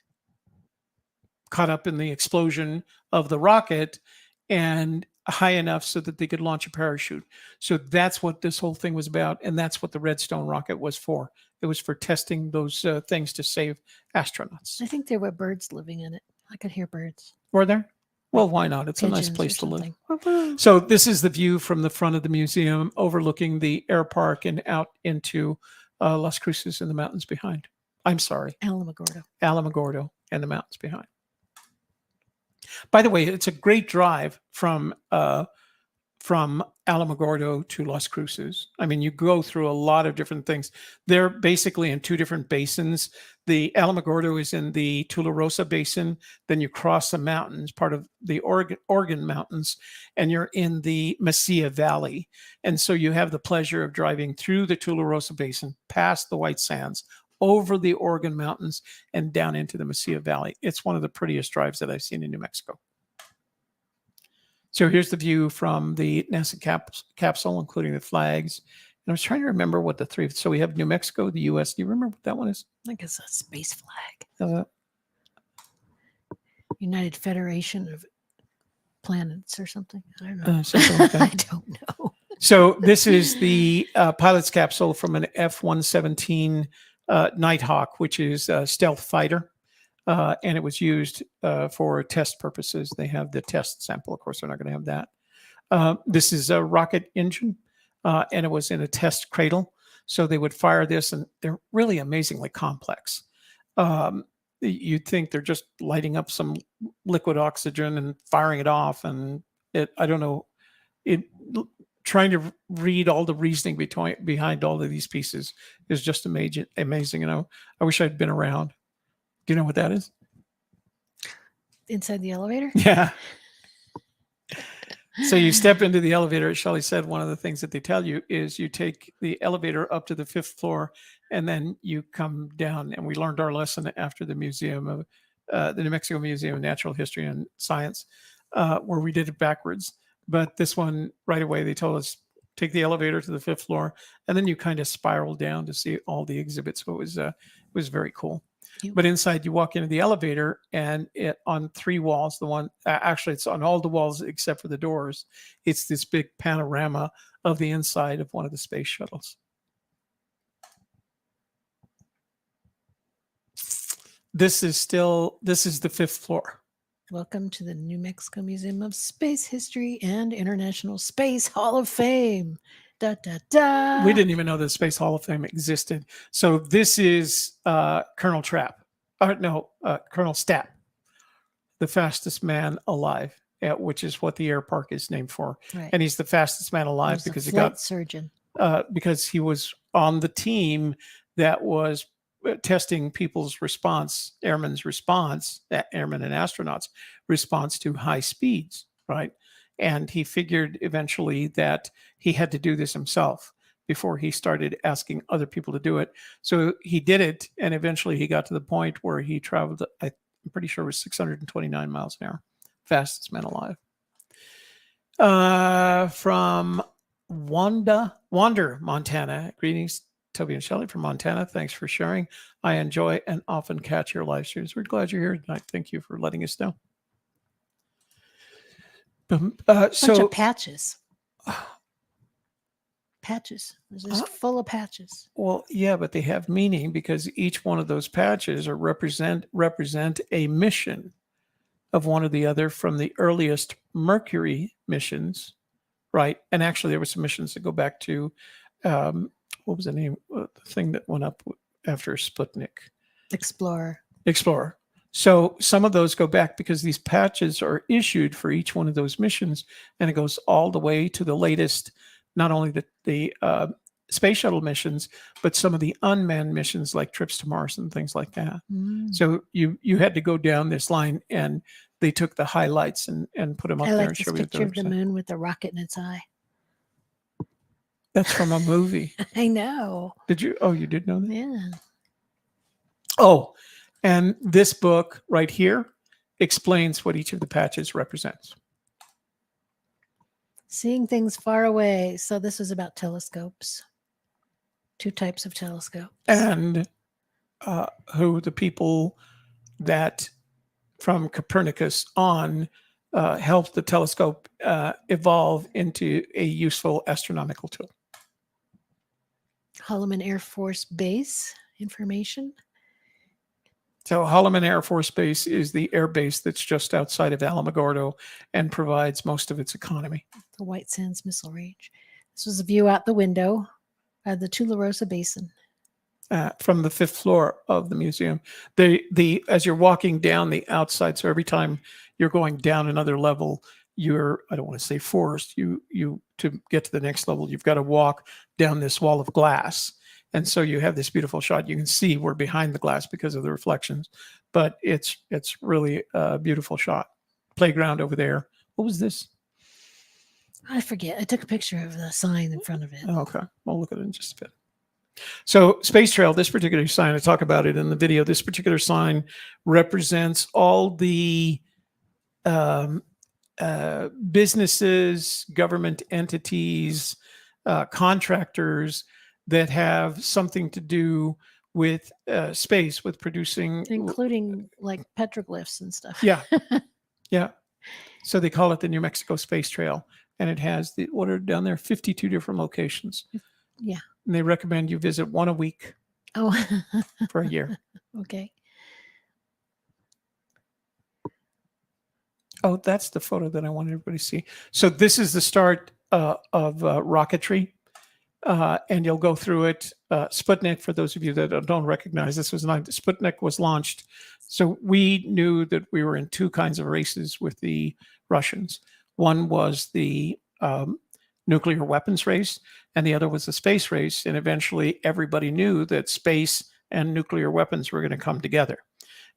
B: caught up in the explosion of the rocket and high enough so that they could launch a parachute. So that's what this whole thing was about. And that's what the Redstone rocket was for. It was for testing those things to save astronauts.
A: I think there were birds living in it. I could hear birds.
B: Were there? Well, why not? It's a nice
A: Pigeons
B: place to
A: or
B: live.
A: something.
B: So this is the view from the front of the museum overlooking the air park and out into Las Cruces and the mountains behind. I'm sorry. Alamogordo and the mountains behind. By the way, it's a great drive from Alamogordo to Las Cruces. I mean, you go through a lot of different things. They're basically in two different basins. The Alamogordo is in the Tularosa Basin. Then you cross the mountains, part of the Oregon Mountains, and you're in the Mesilla Valley. And so you have the pleasure of driving through the Tularosa Basin, past the White Sands, over the Oregon Mountains, and down into the Mesilla Valley. It's one of the prettiest drives that I've seen in New Mexico. So here's the view from the NASA capsule, including the flags. And I was trying to remember what the three. So we have New Mexico, the U.S. Do you remember what that one is?
A: I think it's a space flag. United Federation of Planets or something. I don't know.
B: Something like that.
A: I don't know.
B: So this is the pilot's capsule from an F-117 Nighthawk, which is a stealth fighter. And it was used for test purposes. They have the test sample. Of course, they're not going to have that. This is a rocket engine, and it was in a test cradle. So they would fire this, and they're really amazingly complex. You'd think they're just lighting up some liquid oxygen and firing it off. And I don't know, trying to read all the reasoning behind all of these pieces is just amazing. And I wish I'd been around. Do you know what that is?
A: Inside the elevator?
B: Yeah. So you step into the elevator. As Shelley said, one of the things that they tell you is you take the elevator up to the 5th floor and then you come down. And we learned our lesson after the museum of the New Mexico Museum of Natural History and Science, where we did it backwards. But this one, right away, they told us, take the elevator to the 5th floor, and then you kind of spiral down to see all the exhibits. So it was very cool. But inside, you walk into the elevator, and on 3 walls, actually it's on all the walls except for the doors, it's this big panorama of the inside of one of the space shuttles. This is the 5th floor.
A: Welcome to the New Mexico Museum of Space History and International Space Hall of Fame. Da, da, da.
B: We didn't even know the Space Hall of Fame existed. So this is Colonel Stapp, the fastest man alive, which is what the air park is named for.
A: Right.
B: And he's the fastest man alive because he got
A: surgeon.
B: Because he was on the team that was testing people's response, airmen and astronauts' response to high speeds, right? And he figured eventually that he had to do this himself before he started asking other people to do it. So he did it, and eventually he got to the point where he traveled, I'm pretty sure it was 629 miles an hour, fastest man alive. From Wander, Montana. Greetings, Toby and Shelley from Montana. Thanks for sharing. I enjoy and often catch your live streams. We're glad you're here tonight. Thank you for letting us know.
A: Bunch of patches. Patches. It's just full of patches.
B: Well, yeah, but they have meaning because each one of those patches are represent a mission of one or the other from the earliest Mercury missions, right? And actually, there were some missions that go back to what was the name? The thing that went up after Sputnik.
A: Explorer.
B: So some of those go back because these patches are issued for each one of those missions, and it goes all the way to the latest. Not only the space shuttle missions, but some of the unmanned missions like trips to Mars and things like that. So you had to go down this line, and they took the highlights and put them up
A: I
B: there
A: like
B: and
A: this
B: show you
A: picture of the moon with the rocket in its eye.
B: That's from a movie.
A: I know.
B: Did you? Oh, you did know that?
A: Yeah.
B: Oh, and this book right here explains what each of the patches represents.
A: Seeing things far away. So this is about telescopes. 2 types of telescopes.
B: And who the people that from Copernicus on helped the telescope evolve into a useful astronomical tool.
A: Holloman Air Force Base information.
B: So Holloman Air Force Base is the air base that's just outside of Alamogordo and provides most of its economy.
A: The White Sands Missile Range. This was a view out the window of the Tularosa Basin.
B: From the 5th floor of the museum. As you're walking down the outside, so every time you're going down another level, I don't want to say forced, you to get to the next level, you've got to walk down this wall of glass. And so you have this beautiful shot. You can see we're behind the glass because of the reflections, but it's really a beautiful shot. Playground over there. What was this?
A: I forget. I took a picture of the sign in front of it.
B: Oh, okay. We'll look at it in just a bit. So Space Trail, this particular sign, I talk about it in the video. This particular sign represents all the businesses, government entities, contractors that have something to do with space, with producing,
A: including like petroglyphs and stuff.
B: Yeah, yeah. So they call it the New Mexico Space Trail, and it has what are down there 52 different locations.
A: Yeah,
B: and they recommend you visit one a week.
A: Oh,
B: for a year.
A: Okay.
B: Oh, that's the photo that I wanted everybody to see. So this is the start of rocketry. And you'll go through it. Sputnik, for those of you that don't recognize, Sputnik was launched. So we knew that we were in 2 kinds of races with the Russians. One was the nuclear weapons race, and the other was the space race. And eventually everybody knew that space and nuclear weapons were going to come together.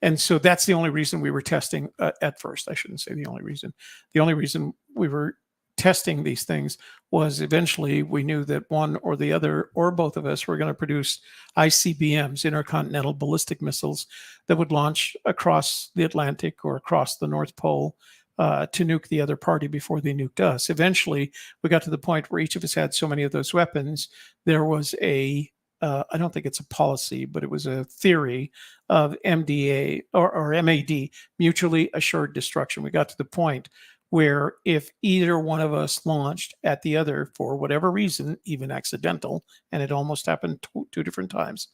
B: And so that's the only reason we were testing at first. I shouldn't say the only reason. The only reason we were testing these things was eventually we knew that one or the other or both of us were going to produce ICBMs, intercontinental ballistic missiles, that would launch across the Atlantic or across the North Pole to nuke the other party before they nuked us. Eventually, we got to the point where each of us had so many of those weapons, there was I don't think it's a policy, but it was a theory of MDA or MAD, mutually assured destruction. We got to the point where if either one of us launched at the other for whatever reason, even accidental, and it almost happened 2 different times,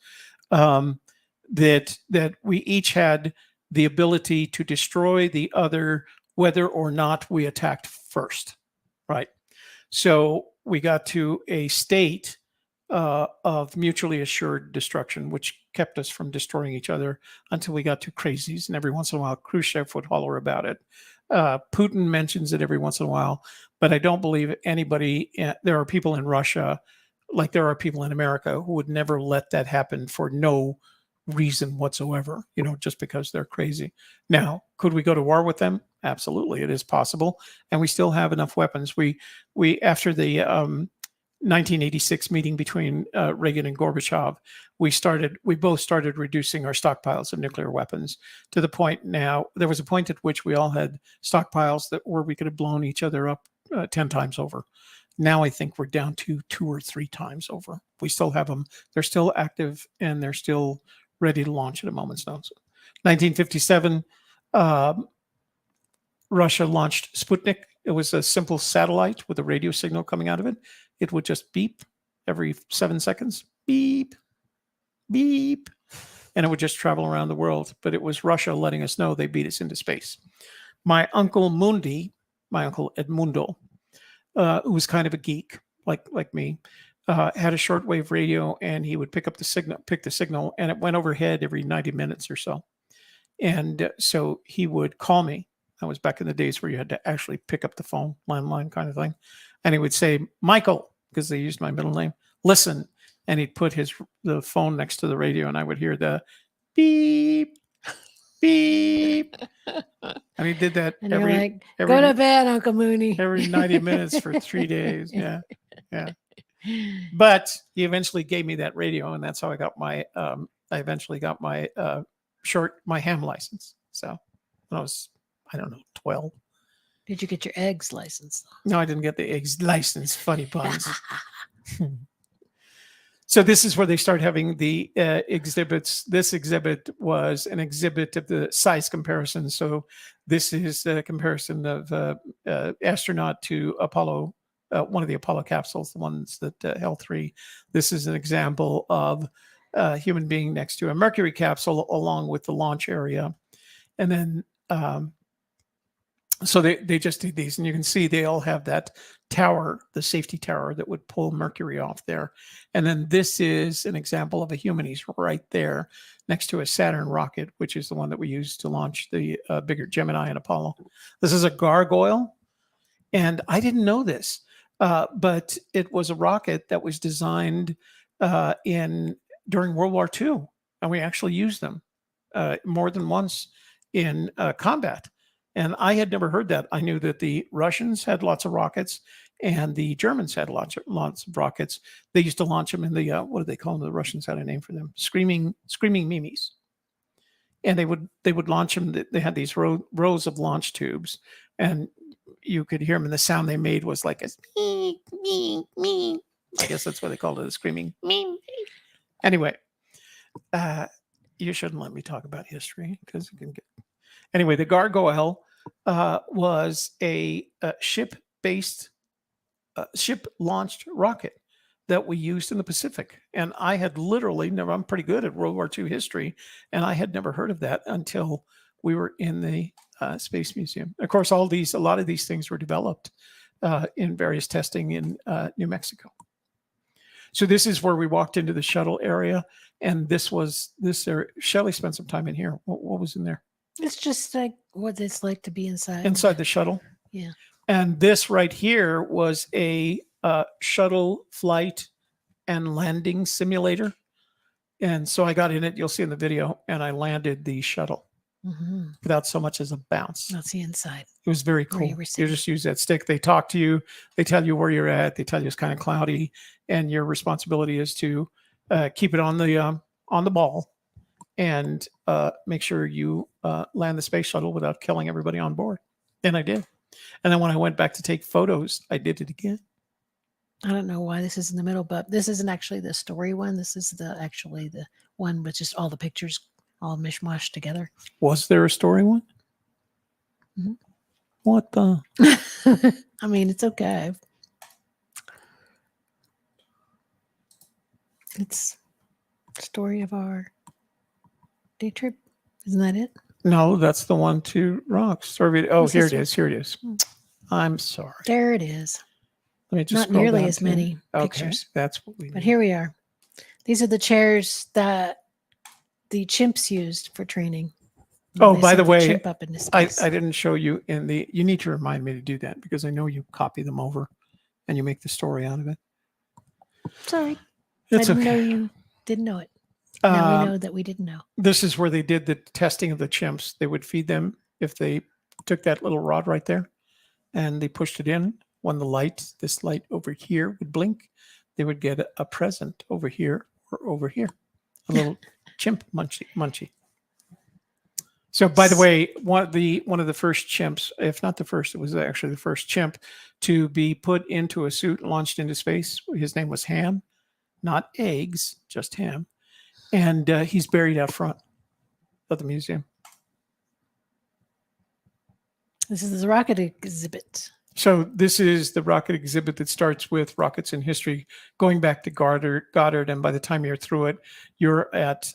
B: that we each had the ability to destroy the other, whether or not we attacked first, right? So we got to a state of mutually assured destruction, which kept us from destroying each other until we got to crazies. And every once in a while, Khrushchev would holler about it. Putin mentions it every once in a while, but I don't believe anybody, there are people in Russia, like there are people in America, who would never let that happen for no reason whatsoever, just because they're crazy. Now, could we go to war with them? Absolutely, it is possible. And we still have enough weapons. We after the 1986 meeting between Reagan and Gorbachev, we both started reducing our stockpiles of nuclear weapons to the point now. There was a point at which we all had stockpiles where we could have blown each other up 10 times over. Now I think we're down to 2 or 3 times over. We still have them. They're still active and they're still ready to launch at a moment's notice. 1957, Russia launched Sputnik. It was a simple satellite with a radio signal coming out of it. It would just beep every 7 seconds. Beep, beep. And it would just travel around the world. But it was Russia letting us know they beat us into space. My uncle Edmundo, who was kind of a geek like me, had a shortwave radio, and he would pick the signal, and it went overhead every 90 minutes or so. And so he would call me. That was back in the days where you had to actually pick up the phone, landline kind of thing. And he would say, Michael, because they used my middle name, listen. And he'd put the phone next to the radio, and I would hear the beep, beep. And he did that
A: And
B: every,
A: you're like,
B: every
A: go to bed, Uncle Mooney.
B: every 90 minutes for 3 days. Yeah. Yeah. But he eventually gave me that radio, and that's how I got my I eventually got my ham license. So when I was, I don't know, 12.
A: Did you get your eggs license?
B: No, I didn't get the eggs license. Funny puns. So this is where they start having the exhibits. This exhibit was an exhibit of the size comparison. So this is a comparison of astronaut to Apollo, one of the Apollo capsules, the ones that held 3. This is an example of a human being next to a Mercury capsule along with the launch area. And then, so they just did these, and you can see they all have that tower, the safety tower that would pull Mercury off there. And then this is an example of a human. He's right there next to a Saturn rocket, which is the one that we used to launch the bigger Gemini and Apollo. This is a gargoyle. And I didn't know this, but it was a rocket that was designed during World War II. And we actually used them more than once in combat. And I had never heard that. I knew that the Russians had lots of rockets and the Germans had lots of rockets. They used to launch them in the, what do they call them? The Russians had a name for them, screaming Mimis. And they would launch them. They had these rows of launch tubes, and you could hear them, and the sound they made was like a me, me, me. I guess that's why they called it a screaming me. Anyway, you shouldn't let me talk about history because you can get. Anyway, the gargoyle was a ship-launched rocket that we used in the Pacific. And I had literally never, I'm pretty good at World War II history, and I had never heard of that until we were in the Space Museum. Of course, a lot of these things were developed in various testing in New Mexico. So this is where we walked into the shuttle area, and this area. Shelley spent some time in here. What was in there?
A: It's just like what it's like to be inside.
B: Inside the shuttle.
A: Yeah.
B: And this right here was a shuttle flight and landing simulator. And so I got in it, you'll see in the video, and I landed the shuttle without so much as a bounce.
A: That's the inside.
B: It was very cool. You just use that stick. They talk to you. They tell you where you're at. They tell you it's kind of cloudy, and your responsibility is to keep it on the ball and make sure you land the space shuttle without killing everybody on board. And I did. And then when I went back to take photos, I did it again.
A: I don't know why this is in the middle, but this isn't actually the story one. This is actually the one with just all the pictures all mishmashed together.
B: Was there a story one?
A: Mm-hmm.
B: What the?
A: I mean, it's okay. It's the story of our day trip. Isn't that it?
B: No, that's the one to rocks. Oh, here it is. Here it is. I'm sorry.
A: There it is.
B: Let me just
A: not nearly as many pictures.
B: Okay, that's what we need.
A: But here we are. These are the chairs that the chimps used for training.
B: Oh, by the way,
A: chimp up into space.
B: I didn't show you you need to remind me to do that because I know you copy them over and you make the story out of it.
A: Sorry.
B: It's
A: I didn't
B: okay.
A: know you didn't know it. Now we know that we didn't know.
B: This is where they did the testing of the chimps. They would feed them if they took that little rod right there and they pushed it in when this light over here would blink, they would get a present over here or over here, a little chimp munchie. So, by the way, one of the first chimps, if not the first, it was actually the first chimp to be put into a suit and launched into space. His name was Ham, not Eggs, just Ham, and he's buried out front of the museum.
A: This is the rocket exhibit.
B: So this is the rocket exhibit that starts with rockets in history, going back to Goddard, and by the time you're through it, you're at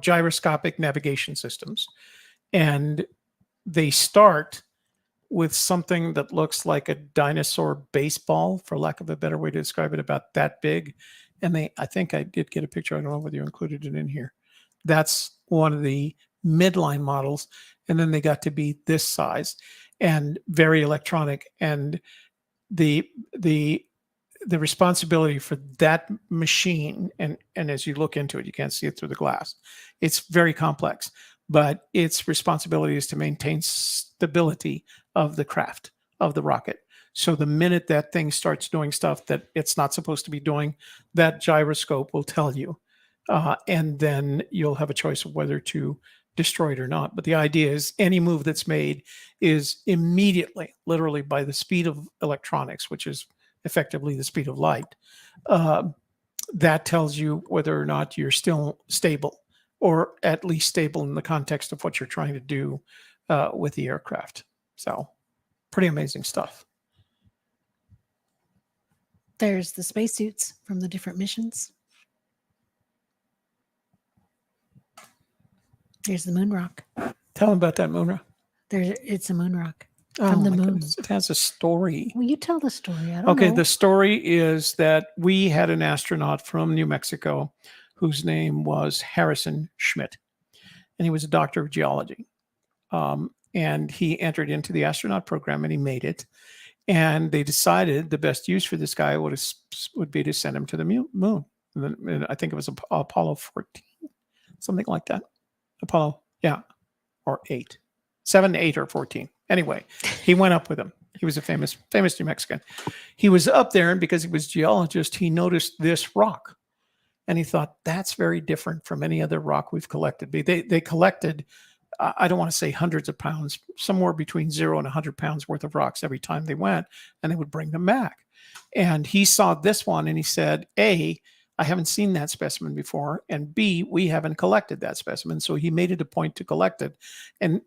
B: gyroscopic navigation systems, and they start with something that looks like a dinosaur baseball, for lack of a better way to describe it, about that big. And I think I did get a picture. I don't know whether you included it in here. That's one of the midline models, and then they got to be this size and very electronic. And the responsibility for that machine, and as you look into it, you can't see it through the glass. It's very complex, but its responsibility is to maintain stability of the craft, of the rocket. So the minute that thing starts doing stuff that it's not supposed to be doing, that gyroscope will tell you. And then you'll have a choice of whether to destroy it or not. But the idea is any move that's made is immediately, literally by the speed of electronics, which is effectively the speed of light, that tells you whether or not you're still stable, or at least stable in the context of what you're trying to do with the aircraft. So pretty amazing stuff.
A: There's the spacesuits from the different missions. There's the moon rock.
B: Tell them about that moon rock.
A: It's a moon rock from the moon.
B: Goodness. It has a story.
A: Well, you tell the story. I don't know.
B: Okay, the story is that we had an astronaut from New Mexico whose name was Harrison Schmidt, and he was a doctor of geology. And he entered into the astronaut program, and he made it. And they decided the best use for this guy would be to send him to the moon. And I think it was Apollo 14, something like that. Apollo, yeah, or 8, 7, 8, or 14. Anyway, he went up with him. He was a famous New Mexican. He was up there, and because he was a geologist, he noticed this rock. And he thought, that's very different from any other rock we've collected. They collected, I don't want to say hundreds of pounds, somewhere between 0 and 100 pounds worth of rocks every time they went, and they would bring them back. And he saw this one, and he said, A, I haven't seen that specimen before, and B, we haven't collected that specimen. So he made it a point to collect it, and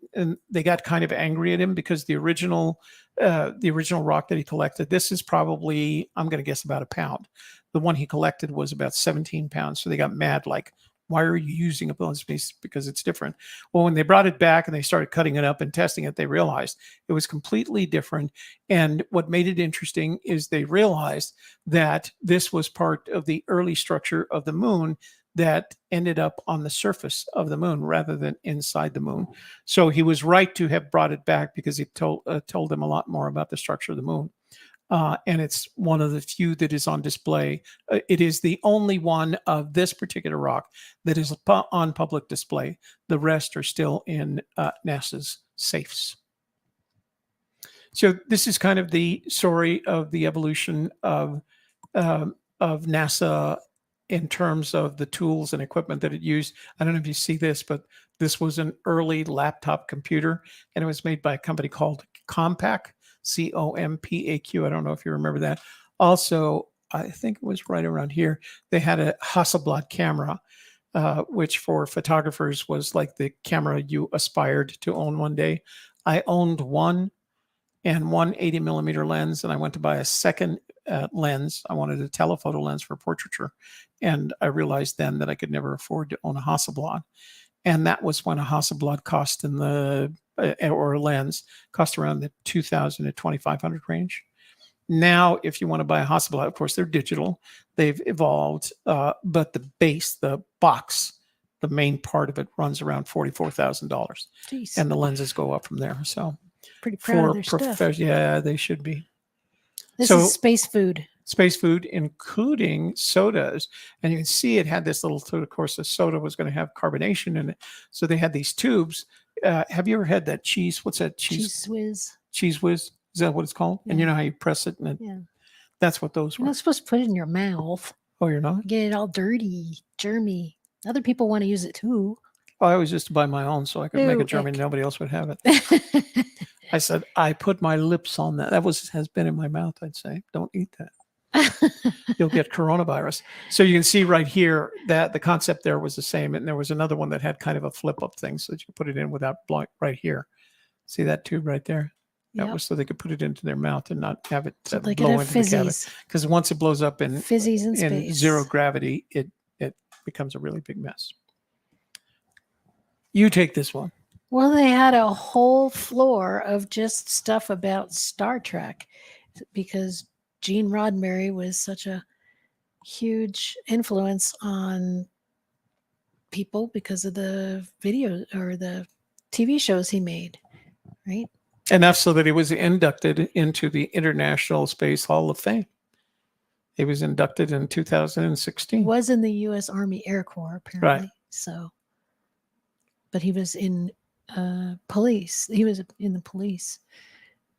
B: they got kind of angry at him because the original rock that he collected, this is probably, I'm going to guess, about a pound. The one he collected was about 17 pounds. So they got mad, like, why are you using a bone space? Because it's different. Well, when they brought it back and they started cutting it up and testing it, they realized it was completely different. And what made it interesting is they realized that this was part of the early structure of the moon that ended up on the surface of the moon rather than inside the moon. So he was right to have brought it back because he told them a lot more about the structure of the moon. And it's one of the few that is on display. It is the only one of this particular rock that is on public display. The rest are still in NASA's safes. So this is kind of the story of the evolution of NASA in terms of the tools and equipment that it used. I don't know if you see this, but this was an early laptop computer, and it was made by a company called Compaq. Compaq. I don't know if you remember that. Also, I think it was right around here. They had a Hasselblad camera, which for photographers was like the camera you aspired to own one day. I owned one 80 millimeter lens, and I went to buy a second lens. I wanted a telephoto lens for portraiture, and I realized then that I could never afford to own a Hasselblad. And that was when a Hasselblad cost or a lens cost around the 2,000 to 2,500 range. Now, if you want to buy a Hasselblad, of course, they're digital. They've evolved, but the base, the box, the main part of it runs around $44,000. And the lenses go up from there. So
A: pretty proud of their stuff.
B: Yeah, they should be.
A: This is space food.
B: Space food, including sodas. And you can see it had this little, of course, the soda was going to have carbonation in it. So they had these tubes. Have you ever had that cheese? What's that cheese?
A: Cheese Whiz.
B: Cheese Whiz. Is that what it's called? And you know how you press it, and
A: Yeah.
B: that's what those
A: You're
B: were.
A: not supposed to put it in your mouth.
B: Oh, you're not?
A: Get it all dirty, germy. Other people want to use it too.
B: Oh, I always used to buy my own so I could make
A: Ew,
B: a German.
A: ick.
B: Nobody else would have it. I said, I put my lips on that. That has been in my mouth, I'd say. Don't eat that. You'll get coronavirus. So you can see right here that the concept there was the same. And there was another one that had kind of a flip up thing so that you could put it in without blowing right here. See that tube right there? That was so they could put it into their mouth and not have it
A: So they
B: blow
A: could have
B: into the cabin.
A: fizzies.
B: Because once it blows up in
A: Fizzies in space.
B: zero gravity, it becomes a really big mess. You take this one.
A: Well, they had a whole floor of just stuff about Star Trek because Gene Roddenberry was such a huge influence on people because of the video or the TV shows he made, right?
B: Enough so that he was inducted into the International Space Hall of Fame. He was inducted in 2016.
A: He was in the U.S. Army Air Corps, apparently.
B: Right.
A: So, but he was in police. He was in the police.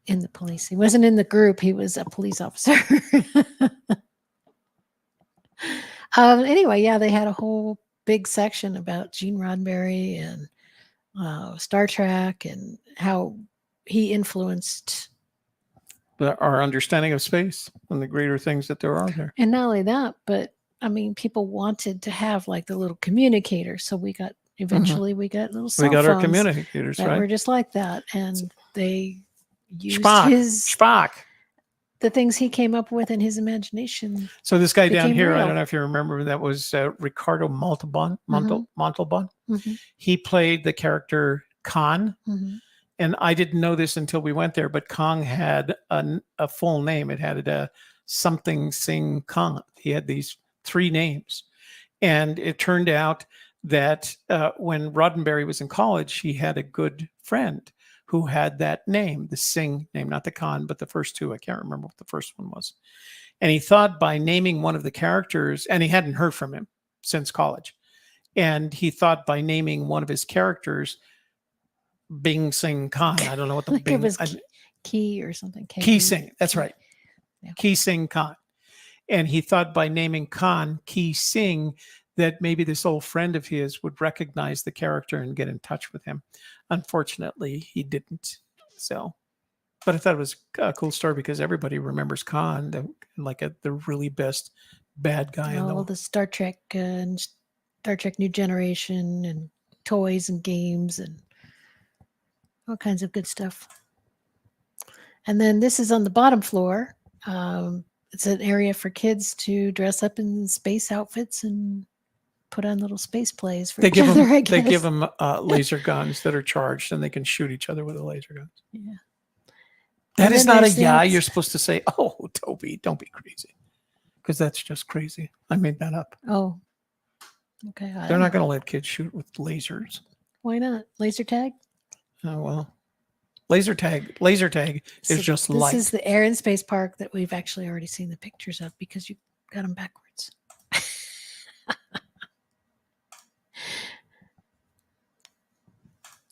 A: In the police. He wasn't in the group. He was a police officer. Anyway, yeah, they had a whole big section about Gene Roddenberry and Star Trek and how he influenced
B: our understanding of space and the greater things that there are there.
A: And not only that, but I mean, people wanted to have like the little communicator. So we got eventually we got little cell
B: We got
A: phones
B: our communicators,
A: that
B: right?
A: were just like that, and they used
B: Spock.
A: the things he came up with in his imagination.
B: So this guy down
A: became
B: here, I
A: real.
B: don't know if you remember, that was Ricardo Montalban.
A: Mhm.
B: He played the character Khan.
A: Mhm.
B: And I didn't know this until we went there, but Kong had a full name. It had a something Singh Khan. He had these 3 names. And it turned out that when Roddenberry was in college, he had a good friend who had that name, the Singh name, not the Khan, but the first 2. I can't remember what the first one was. And he thought by naming one of the characters, and he hadn't heard from him since college. And he thought by naming one of his characters, Bing Sing Khan. I don't know what the
A: Like
B: Bing
A: it was Key or something.
B: Key Sing. That's right.
A: Yeah.
B: Key Sing Khan. And he thought by naming Khan Key Sing that maybe this old friend of his would recognize the character and get in touch with him. Unfortunately, he didn't. So, but I thought it was a cool story because everybody remembers Khan, the really best bad guy in the
A: All
B: world.
A: the Star Trek and Star Trek New Generation and toys and games and all kinds of good stuff. And then this is on the bottom floor. It's an area for kids to dress up in space outfits and put on little space plays for each other, I guess.
B: They give them laser guns that are charged, and they can shoot each other with the laser guns.
A: Yeah.
B: That is not a yeah.
A: things.
B: You're supposed to say, "Oh, Toby, don't be crazy," because that's just crazy. I made that up.
A: Oh, okay.
B: They're not going to let kids shoot with lasers.
A: Why not? Laser tag?
B: Oh well, laser tag is just light.
A: This is the Air and Space Park that we've actually already seen the pictures of because you got them backwards.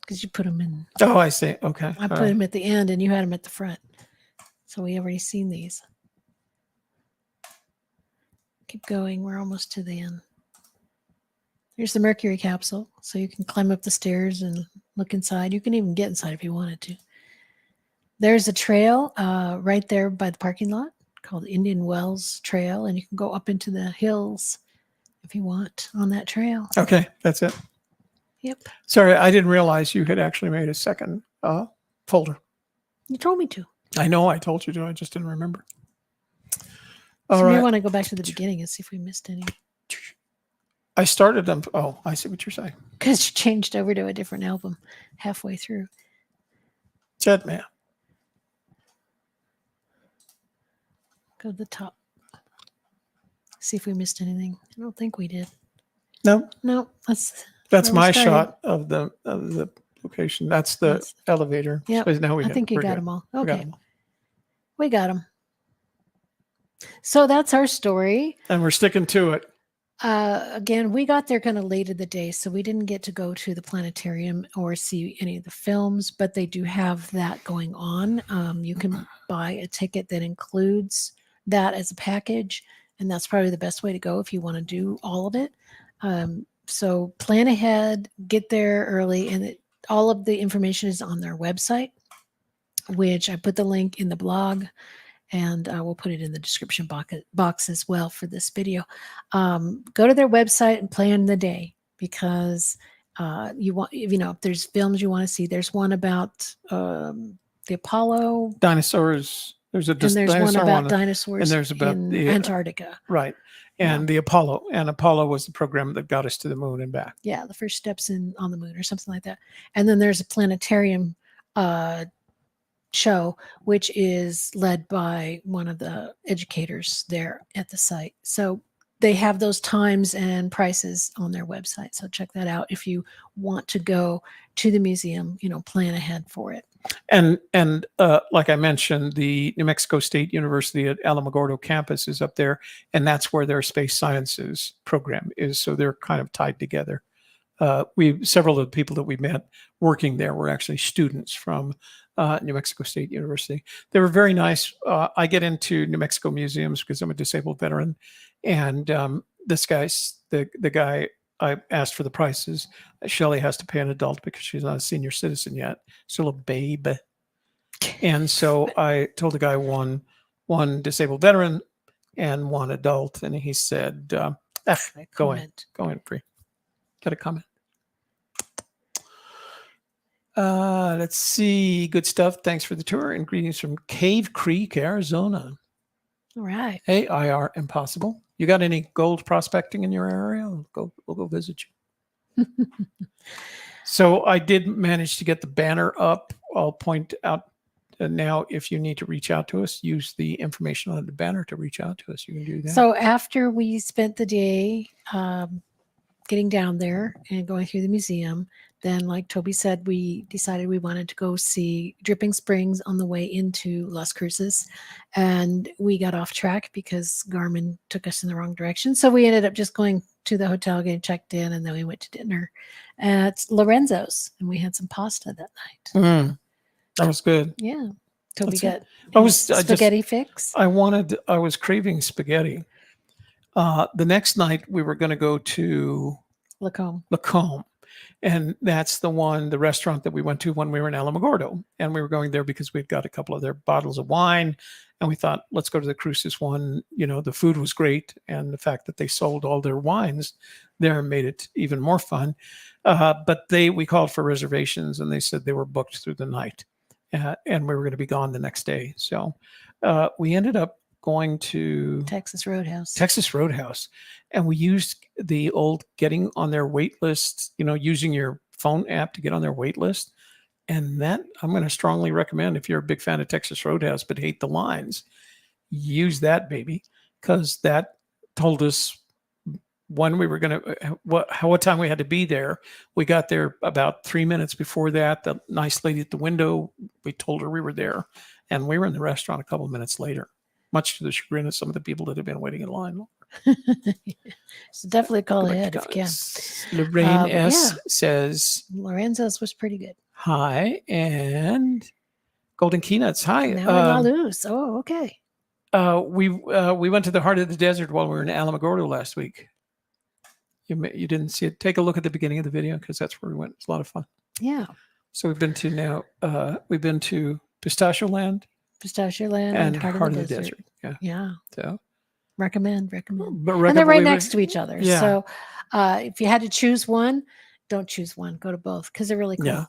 A: Because you put them in.
B: Oh, I see. Okay.
A: I put them at the end and you had them at the front. So we already seen these. Keep going. We're almost to the end. Here's the Mercury capsule. So you can climb up the stairs and look inside. You can even get inside if you wanted to. There's a trail right there by the parking lot called Indian Wells Trail. And you can go up into the hills if you want on that trail.
B: Okay. That's it.
A: Yep.
B: Sorry, I didn't realize you had actually made a second folder.
A: You told me to.
B: I know I told you to. I just didn't remember.
A: So
B: All
A: we
B: right.
A: want to go back to the beginning and see if we missed any.
B: I started them. Oh, I see what you're saying.
A: Because you changed over to a different album halfway through.
B: Jetman.
A: Go to the top. See if we missed anything. I don't think we did.
B: No.
A: No, that's
B: That's
A: where we
B: my
A: started.
B: shot of the location. That's the elevator.
A: Yeah,
B: So now
A: I think you
B: we're
A: got
B: good.
A: them all.
B: We got
A: Okay,
B: 'em all.
A: we got them. So that's our story.
B: And we're sticking to it.
A: Again, we got there kind of late in the day, so we didn't get to go to the planetarium or see any of the films, but they do have that going on. You can buy a ticket that includes that as a package, and that's probably the best way to go if you want to do all of it. So plan ahead, get there early, and all of the information is on their website, which I put the link in the blog, and we'll put it in the description box as well for this video. Go to their website and plan the day, because you want, if there's films you want to see. There's one about the Apollo
B: Dinosaurs. There's a
A: and there's
B: dinosaur
A: one about
B: one,
A: dinosaurs
B: and there's about
A: in
B: the
A: Antarctica.
B: right, and the Apollo. And Apollo was the program that got us to the moon and back.
A: Yeah, the first steps on the moon or something like that. And then there's a planetarium show, which is led by one of the educators there at the site. So they have those times and prices on their website. So check that out if you want to go to the museum. Plan ahead for it.
B: And like I mentioned, the New Mexico State University at Alamogordo campus is up there, and that's where their space sciences program is. So they're kind of tied together. Several of the people that we met working there were actually students from New Mexico State University. They were very nice. I get into New Mexico museums because I'm a disabled veteran, and this guy's the guy. I asked for the prices. Shelley has to pay an adult because she's not a senior citizen yet, still a babe. And so I told the guy one disabled veteran and one adult, and he said, "Go in free." Got a comment. Let's see. Good stuff. Thanks for the tour, and greetings from Cave Creek, Arizona.
A: All right.
B: Hey, IR Impossible. You got any gold prospecting in your area? We'll go visit you. So I did manage to get the banner up. I'll point out now, if you need to reach out to us, use the information on the banner to reach out to us. You can do that.
A: So after we spent the day getting down there and going through the museum, then, like Toby said, we decided we wanted to go see Dripping Springs on the way into Las Cruces, and we got off track because Garmin took us in the wrong direction. So we ended up just going to the hotel, getting checked in, and then we went to dinner at Lorenzo's, and we had some pasta that night.
B: That was good.
A: Yeah. Toby got
B: spaghetti
A: fix.
B: I was craving spaghetti. The next night we were going to go to Lacombe. And that's the restaurant that we went to when we were in Alamogordo. And we were going there because we'd got a couple of their bottles of wine. And we thought, let's go to the Cruces one. The food was great. And the fact that they sold all their wines there made it even more fun. But we called for reservations, and they said they were booked through the night. And we were going to be gone the next day. So we ended up going to
A: Texas Roadhouse,
B: and we used the old getting on their wait list, using your phone app to get on their wait list. And that I'm going to strongly recommend, if you're a big fan of Texas Roadhouse but hate the lines, use that baby, because that told us when we were going to what time we had to be there. We got there about 3 minutes before that. The nice lady at the window, we told her we were there, and we were in the restaurant a couple of minutes later, much to the chagrin of some of the people that have been waiting in line.
A: So definitely call ahead if you can.
B: Lorraine S. says
A: Lorenzo's was pretty good.
B: Hi, and Golden Keynuts. Hi.
A: Now I lose. Oh, okay.
B: We went to the heart of the desert while we were in Alamogordo last week. You didn't see it. Take a look at the beginning of the video, because that's where we went. It's a lot of fun.
A: Yeah.
B: So we've been to Pistachio Land, and Heart of the Desert.
A: Yeah.
B: So
A: recommend.
B: But
A: and they're right next to each other.
B: Yeah.
A: So if you had to choose one, don't choose one. Go to both, because they're really cool.
B: Yeah.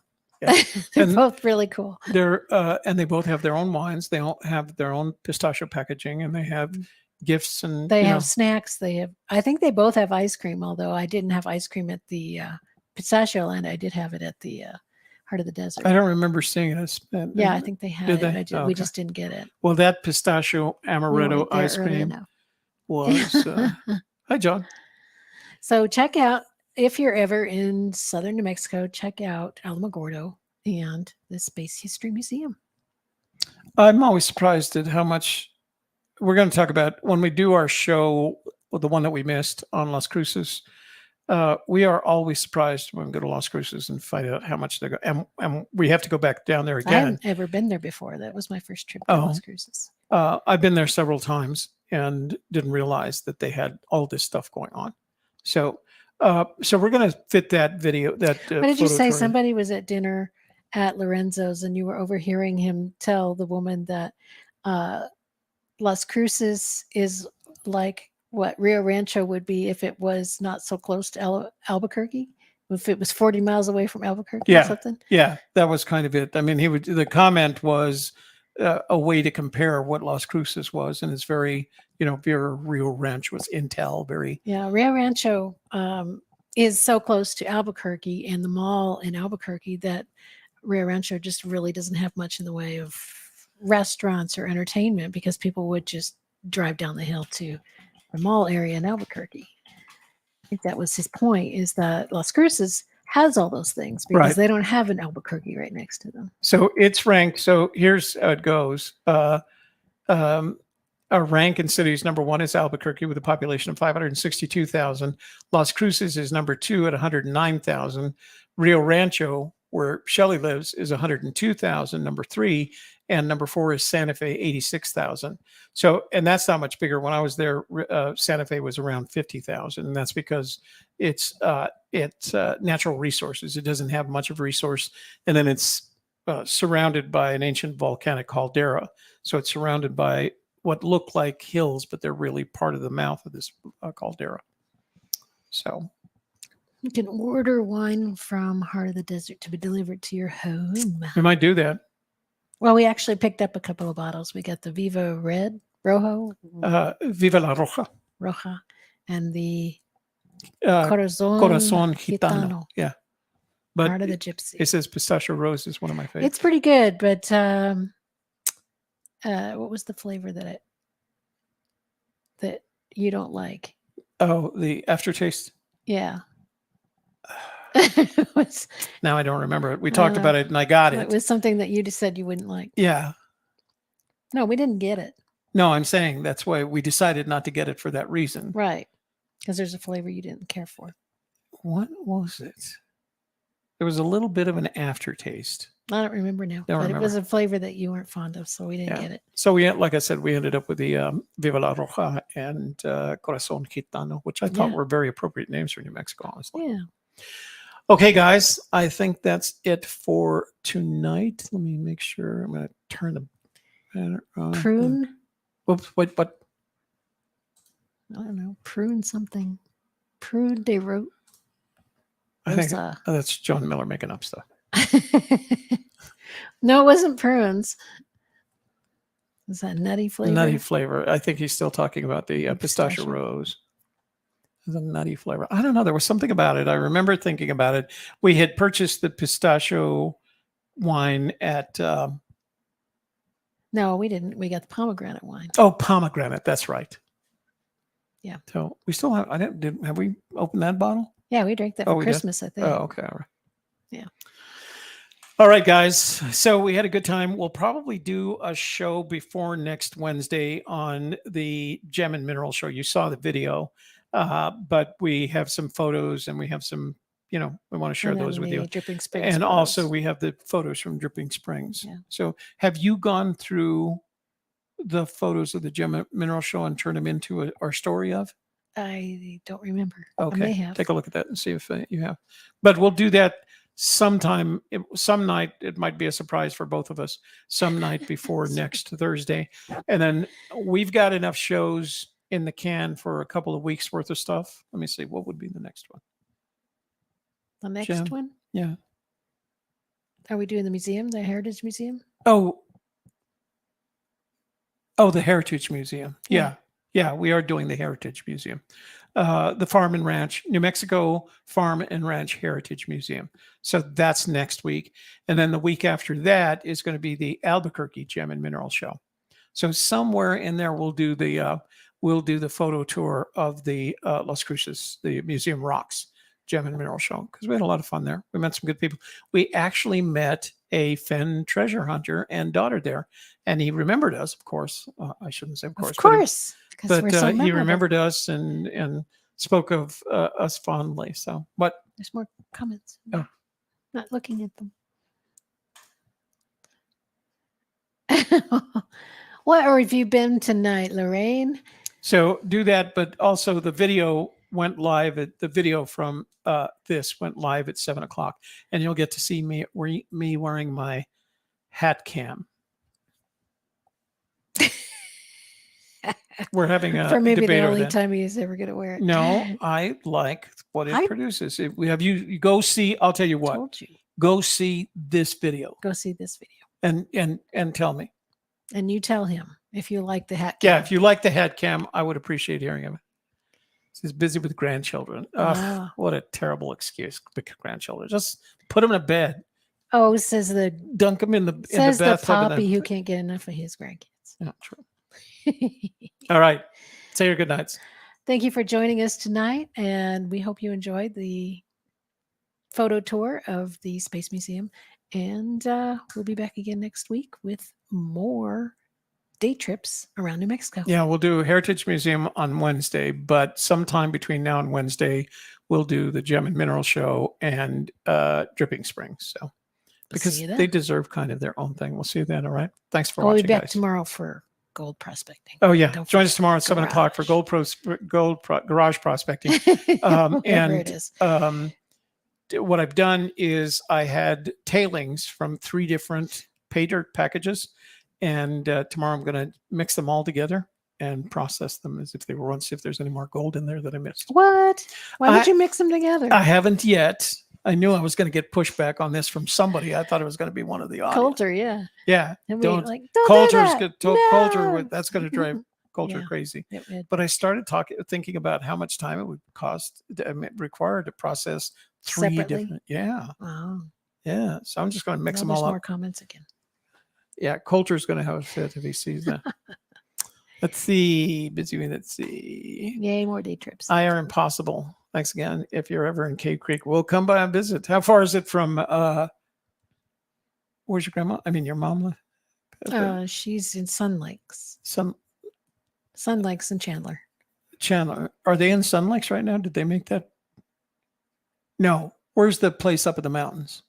A: They're both really cool.
B: And they both have their own wines. They all have their own pistachio packaging, and they have gifts, and
A: they have snacks. I think they both have ice cream, although I didn't have ice cream at the Pistachio Land. I did have it at the Heart of the Desert.
B: I don't remember seeing it.
A: Yeah, I think they had it.
B: Okay.
A: We just didn't get it.
B: Well, that pistachio amaretto ice cream was. Hi, John.
A: So check out, if you're ever in southern New Mexico, check out Alamogordo and the Space History Museum.
B: I'm always surprised at how much we're going to talk about when we do our show. the one that we missed on Las Cruces. We are always surprised when we go to Las Cruces and find out how much they go. And we have to go back down there
A: I
B: again.
A: haven't ever been there before. That was my first trip to Las Cruces.
B: I've been there several times and didn't realize that they had all this stuff going on. So we're going to fit that video. What
A: did you say? Somebody was at dinner at Lorenzo's and you were overhearing him tell the woman that Las Cruces is like what Rio Rancho would be if it was not so close to Albuquerque, if it was 40 miles away from Albuquerque or something.
B: Yeah, that was kind of it. I mean, the comment was a way to compare what Las Cruces was, and it's very, Rio Rancho was Intel, very.
A: Yeah, Rio Rancho is so close to Albuquerque and the mall in Albuquerque that Rio Rancho just really doesn't have much in the way of restaurants or entertainment because people would just drive down the hill to the mall area in Albuquerque. I think that was his point, is that Las Cruces has all those things because they don't have an Albuquerque right next to them.
B: So it's ranked. So here's how it goes. Our rank in cities, number 1 is Albuquerque with a population of 562,000. Las Cruces is number 2 at 109,000. Rio Rancho, where Shelley lives, is 102,000, number 3. And number 4 is Santa Fe, 86,000. So, and that's not much bigger. When I was there, Santa Fe was around 50,000. And that's because it's natural resources. It doesn't have much of a resource. And then it's surrounded by an ancient volcanic caldera. So it's surrounded by what look like hills, but they're really part of the mouth of this caldera. So
A: you can order wine from Heart of the Desert to be delivered to your home.
B: We might do that.
A: Well, we actually picked up a couple of bottles. We got the Viva Red, Viva la Roja, and the
B: Corazon Gitano. Yeah. But
A: Heart of the Gypsy.
B: It says Pistachio Rose is one of my favorites.
A: It's pretty good, but what was the flavor that you don't like?
B: Oh, the aftertaste?
A: Yeah.
B: Now I don't remember it. We talked about it and I got it.
A: It was something that you just said you wouldn't like.
B: Yeah.
A: No, we didn't get it.
B: No, I'm saying that's why we decided not to get it for that reason.
A: Right. Because there's a flavor you didn't care for.
B: What was it? There was a little bit of an aftertaste.
A: I don't remember now. But it was a flavor that you weren't fond of, so we didn't get it.
B: So like I said, we ended up with the Viva la Roja and Corazon Gitano, which I thought were very appropriate names for New Mexico, honestly.
A: Yeah.
B: Okay, guys, I think that's it for tonight. Let me make sure. I'm going to turn the banner on.
A: Prune?
B: Whoops, wait, what?
A: I don't know. Prune something. Prune de Rote.
B: I think that's John Miller making up stuff.
A: No, it wasn't prunes. Is that nutty flavor?
B: Nutty flavor. I think he's still talking about the pistachio rose. The nutty flavor. I don't know. There was something about it. I remember thinking about it. We had purchased the pistachio wine at.
A: No, we didn't. We got the pomegranate wine.
B: Oh, pomegranate. That's right.
A: Yeah.
B: So we still have. Have we opened that bottle?
A: Yeah, we drank that for Christmas, I think.
B: Oh, okay. All right.
A: Yeah.
B: All right, guys. So we had a good time. We'll probably do a show before next Wednesday on the Gem and Mineral Show. You saw the video. But we have some photos and we have some, we want to share those with you.
A: Dripping Springs
B: and
A: photos.
B: Also we have the photos from Dripping Springs.
A: Yeah.
B: So have you gone through the photos of the Gem Mineral Show and turned them into our story of?
A: I don't remember.
B: Okay.
A: I may have.
B: Take a look at that and see if you have. But we'll do that sometime, some night. It might be a surprise for both of us, some night before next Thursday. And then we've got enough shows in the can for a couple of weeks worth of stuff. Let me see. What would be the next one?
A: The next one?
B: Yeah.
A: Are we doing the museum, the Heritage Museum?
B: Oh, the Heritage Museum. Yeah. Yeah, we are doing the Heritage Museum. The Farm and Ranch, New Mexico Farm and Ranch Heritage Museum. So that's next week. And then the week after that is going to be the Albuquerque Gem and Mineral Show. So somewhere in there we'll do the photo tour of the Las Cruces, the museum rocks. Gem and Mineral Show because we had a lot of fun there. We met some good people. We actually met a Fenn treasure hunter and daughter there, and he remembered us. Of course, I shouldn't say of course,
A: because we're so
B: but he
A: memorable.
B: remembered us and spoke of us fondly. So, what?
A: There's more comments.
B: Oh.
A: Not looking at them. Where have you been tonight, Lorraine?
B: So do that, but also the video went live at the video from this went live at 7:00, and you'll get to see me wearing my hat cam. We're having a
A: For maybe
B: debate
A: the
B: over
A: only
B: that.
A: time he's ever going to wear it.
B: No, I like what it
A: I
B: produces. We have you go see. I'll tell you what.
A: told you.
B: Go see this video
A: Go see this video.
B: and tell me.
A: And you tell him if you like the hat.
B: Yeah,
A: cam.
B: if you like the hat cam, I would appreciate hearing of it. He's busy with grandchildren.
A: Ah.
B: What a terrible excuse. Grandchildren. Just put them in a bed.
A: Oh, says the
B: Dunk them in the bathtub.
A: Poppy who can't get enough of his grandkids.
B: Yeah, true. All right. Say your good nights.
A: Thank you for joining us tonight, and we hope you enjoyed the photo tour of the Space Museum. And we'll be back again next week with more day trips around New Mexico.
B: Yeah, we'll do Heritage Museum on Wednesday, but sometime between now and Wednesday, we'll do the Gem and Mineral Show and Dripping Springs. So because they deserve kind of their own thing. We'll see you then. All right. Thanks for watching.
A: We'll be back
B: guys.
A: tomorrow for gold prospecting.
B: Oh yeah, join us tomorrow at 7:00 for garage prospecting.
A: It is.
B: What I've done is I had tailings from 3 different pay dirt packages, and tomorrow I'm going to mix them all together and process them as if they were once. See if there's any more gold in there that I missed.
A: What? Why would you mix them together?
B: I haven't yet. I knew I was going to get pushback on this from somebody. I thought it was going to be one of the audience.
A: Coulter, yeah.
B: Yeah.
A: Don't
B: Coulter's
A: do that.
B: Coulter, that's going to drive Coulter crazy. But I started thinking about how much time it would require to process 3
A: separately?
B: different. Yeah.
A: Wow.
B: Yeah. So I'm just going to mix them all up.
A: More comments again.
B: Yeah. Coulter's going to have a fit if he sees that. Let's see. Let's see.
A: Yay, more day trips.
B: IR Impossible. Thanks again. If you're ever in Cave Creek, we'll come by and visit. How far is it from where's your grandma? I mean your mom?
A: She's in Sun Lakes.
B: Sun
A: Lakes and Chandler.
B: Are they in Sun Lakes right now? Did they make that? No. Where's the place up in the mountains?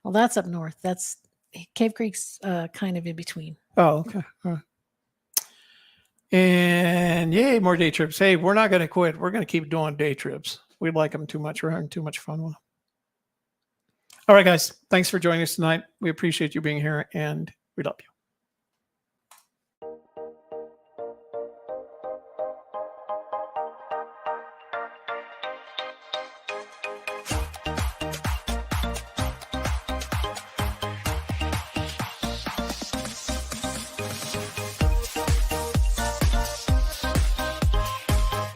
A: Well, that's up north. That's Cave Creek's kind of in between.
B: Oh, okay. All right. And yay, more day trips. Hey, we're not going to quit. We're going to keep doing day trips. We like them too much. We're having too much fun with them. All right, guys. Thanks for joining us tonight. We appreciate you being here, and we love you.